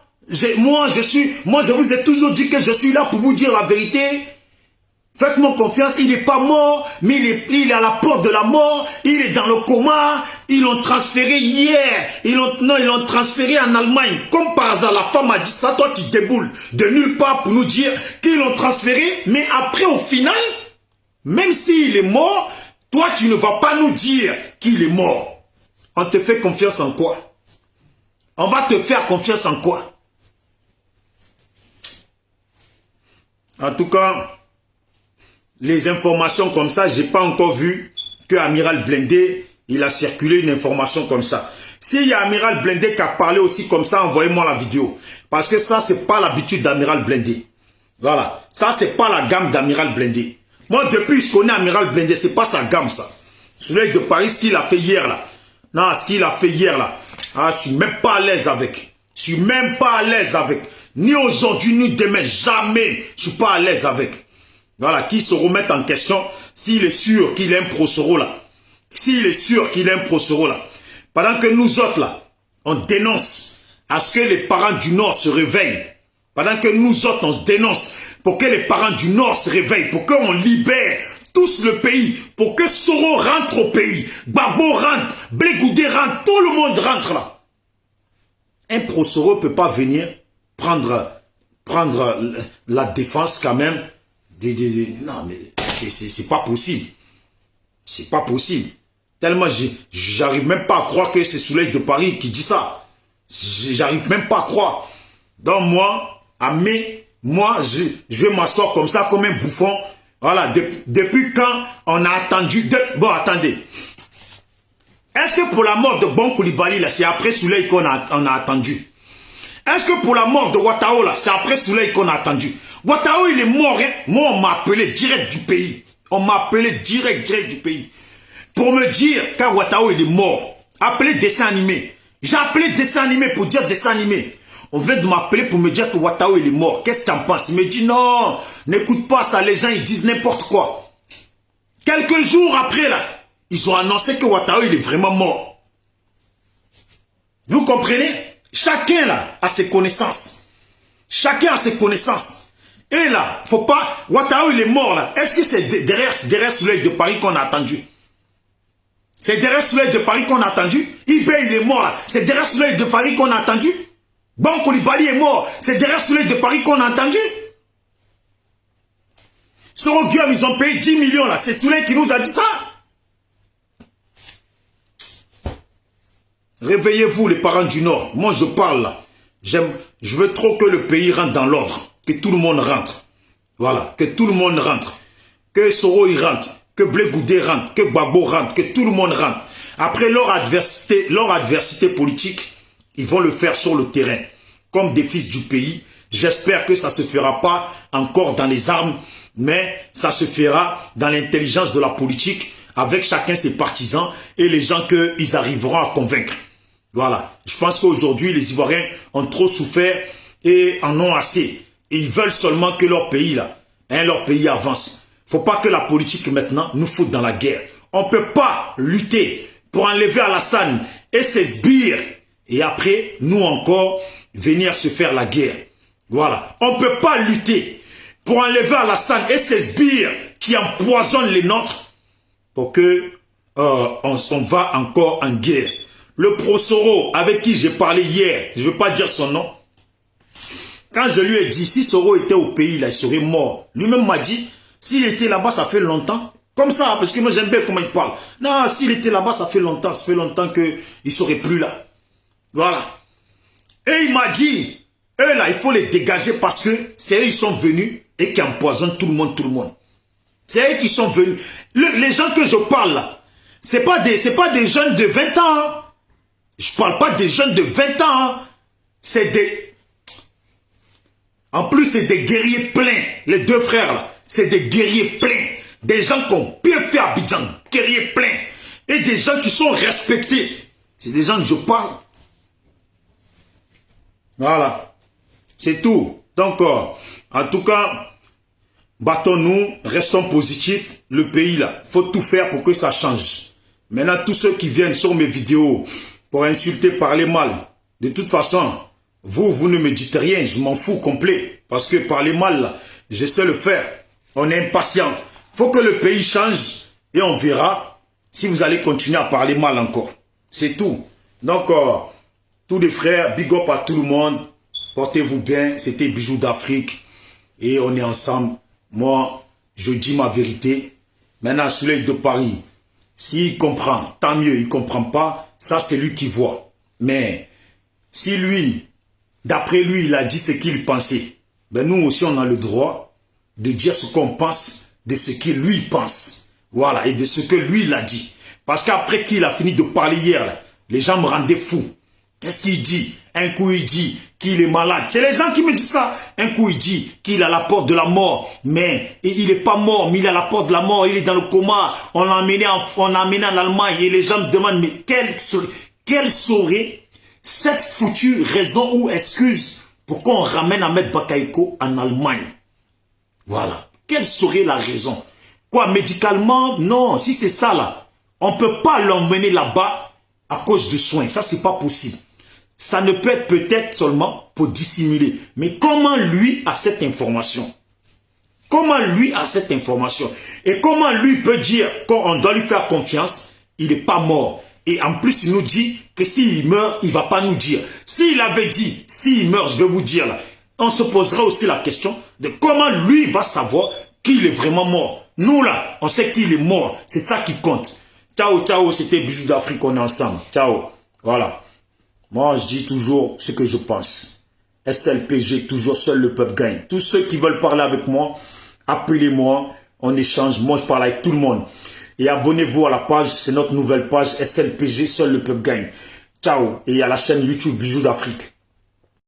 moi je vous ai toujours dit que je suis là pour vous dire la vérité. Faites-moi confiance, il n'est pas mort, mais il est à la porte de la mort, il est dans le coma, ils l'ont transféré hier, ils l'ont transféré en Allemagne. Comme par hasard, la femme a dit ça, toi tu déboules de nulle part pour nous dire qu'ils l'ont transféré, mais après au final, même s'il est mort, toi tu ne vas pas nous dire qu'il est mort. On te fait confiance en quoi? On va te faire confiance en quoi? En tout cas, les informations comme ça, je n'ai pas encore vu que Amiral Blindé, il a circulé une information comme ça. S'il y a Amiral Blindé qui a parlé aussi comme ça, envoyez-moi la vidéo. Parce que ça, c'est pas l'habitude d'Amiral Blindé. Voilà. Ça, c'est pas la gamme d'Amiral Blindé. Moi, depuis que je connais Amiral Blindé, c'est pas sa gamme, ça. Soleil de Paris, ce qu'il a fait hier, là. Non, ce qu'il a fait hier, là. Ah, je suis même pas à l'aise avec. Je suis même pas à l'aise avec. Ni aujourd'hui, ni demain. Jamais. Je suis pas à l'aise avec. Voilà. Qui se remettent en question s'il est sûr qu'il est un pro-Soro, là. S'il est sûr qu'il est un pro-Soro, là. Pendant que nous autres, là, on dénonce à ce que les parents du Nord se réveillent. Pendant que nous autres, on se dénonce pour que les parents du Nord se réveillent. Pour qu'on libère tous le pays. Pour que Soro rentre au pays. Babo rentre. Blé-Goudé rentre. Tout le monde rentre là. Un pro-Soro ne peut pas venir prendre la défense quand même. Non, mais c'est pas possible. C'est pas possible. Tellement j'arrive même pas à croire que c'est Soleil de Paris qui dit ça. J'arrive même pas à croire. Donc moi, je vais m'asseoir comme ça, comme un bouffon. Voilà, depuis quand on a attendu... Bon, attendez. Est-ce que pour la mort de Bon Koulibaly, là, c'est après Soleil qu'on a attendu? Est-ce que pour la mort de Ouattao, là, c'est après Soleil qu'on a attendu? Ouattao, il est mort, hein? Moi, on m'a appelé direct du pays. On m'a appelé direct du pays. Pour me dire quand Ouattao, il est mort. Appelé dessin animé. J'ai appelé dessin animé pour dire dessin animé. On vient de m'appeler pour me dire que Ouattao, il est mort. Qu'est-ce que tu en penses? Il me dit non, n'écoute pas ça. Les gens, ils disent n'importe quoi. Quelques jours après, là, ils ont annoncé que Ouattao, il est vraiment mort. Vous comprenez? Chacun, là, a ses connaissances. Chacun a ses connaissances. Et là, faut pas... Ouattao, il est mort, là. Est-ce que c'est derrière Soleil de Paris qu'on a attendu? C'est derrière Soleil de Paris qu'on a attendu. Ibé, il est mort là. C'est derrière Soleil de Paris qu'on a attendu. Bon Coulibaly est mort. C'est derrière Soleil de Paris qu'on a entendu. Soro Guillaume, ils ont payé 10 millions là. C'est Soleil qui nous a dit ça. Réveillez-vous les parents du Nord. Moi je parle là. Je veux trop que le pays rentre dans l'ordre. Que tout le monde rentre. Voilà. Que tout le monde rentre. Que Soro il rentre. Que Blé Goudé rentre. Que Gbagbo rentre. Que tout le monde rentre. Après leur adversité politique, ils vont le faire sur le terrain. Comme des fils du pays. J'espère que ça ne se fera pas encore dans les armes. Mais ça se fera dans l'intelligence de la politique. Avec chacun ses partisans. Et les gens qu'ils arriveront à convaincre. Voilà. Je pense qu'aujourd'hui, les Ivoiriens ont trop souffert et en ont assez. Et ils veulent seulement que leur pays, là, leur pays avance. Faut pas que la politique, maintenant, nous foute dans la guerre. On ne peut pas lutter pour enlever Alassane et ses sbires. Et après, nous encore, venir se faire la guerre. Voilà. On ne peut pas lutter pour enlever Alassane et ses sbires qui empoisonnent les nôtres pour que on va encore en guerre. Le pro-Soro, avec qui j'ai parlé hier, je ne veux pas dire son nom. Quand je lui ai dit, si Soro était au pays, là, il serait mort. Lui-même m'a dit, s'il était là-bas, ça fait longtemps. Comme ça, parce que moi j'aime bien comment il parle. Non, s'il était là-bas, ça fait longtemps qu'il ne serait plus là. Voilà. Et il m'a dit, eux là, il faut les dégager parce que c'est eux qui sont venus et qui empoisonnent tout le monde. C'est eux qui sont venus. Les gens que je parle là, c'est pas des jeunes de 20 ans. Hein. Je parle pas des jeunes de 20 ans. Hein. C'est des... En plus, c'est des guerriers pleins. Les deux frères là, c'est des guerriers pleins. Des gens qui ont bien fait Abidjan. Guerriers pleins. Et des gens qui sont respectés. C'est des gens que je parle. Voilà. C'est tout. Donc, en tout cas, battons-nous, restons positifs. Le pays là, faut tout faire pour que ça change. Maintenant, tous ceux qui viennent sur mes vidéos pour insulter, parler mal, de toute façon, vous ne me dites rien, je m'en fous complet. Parce que parler mal, là, je sais le faire. On est impatient. Faut que le pays change et on verra si vous allez continuer à parler mal encore. C'est tout. Donc, tous les frères, big up à tout le monde. Portez-vous bien. C'était Bijoux d'Afrique. Et on est ensemble. Moi, je dis ma vérité. Maintenant, Soleil de Paris, s'il comprend, tant mieux. Il ne comprend pas, ça c'est lui qui voit. Mais si lui, d'après lui, il a dit ce qu'il pensait, ben nous aussi on a le droit de dire ce qu'on pense de ce qu'il lui pense. Voilà, et de ce que lui il a dit. Parce qu'après qu'il a fini de parler hier, là, les gens me rendaient fou. Qu'est-ce qu'il dit? Un coup il dit qu'il est malade. C'est les gens qui me disent ça. Un coup il dit qu'il est à la porte de la mort. Mais il n'est pas mort, mais il est à la porte de la mort. Il est dans le coma. On l'a amené en Allemagne. Et les gens me demandent, mais quelle serait cette foutue raison ou excuse pour qu'on ramène Ahmed Bakayoko en Allemagne? Voilà. Quelle serait la raison? Quoi, médicalement? Non. Si c'est ça là, on ne peut pas l'emmener là-bas à cause de soins. Ça, c'est pas possible. Ça ne peut être peut-être seulement pour dissimuler. Mais comment lui a cette information? Comment lui a cette information? Et comment lui peut dire qu'on doit lui faire confiance? Il n'est pas mort. Et en plus, il nous dit que s'il meurt, il ne va pas nous dire. S'il avait dit, s'il meurt, je vais vous dire là, on se posera aussi la question de comment lui va savoir qu'il est vraiment mort. Nous là, on sait qu'il est mort. C'est ça qui compte. Ciao, ciao, c'était Bijoux d'Afrique, on est ensemble. Ciao. Voilà. Moi, je dis toujours ce que je pense. SLPG, toujours seul le peuple gagne. Tous ceux qui veulent parler avec moi, appelez-moi, on échange. Moi, je parle avec tout le monde. Et abonnez-vous à la page, c'est notre nouvelle page SLPG, seul le peuple gagne. Ciao. Et à la chaîne YouTube Bijoux d'Afrique.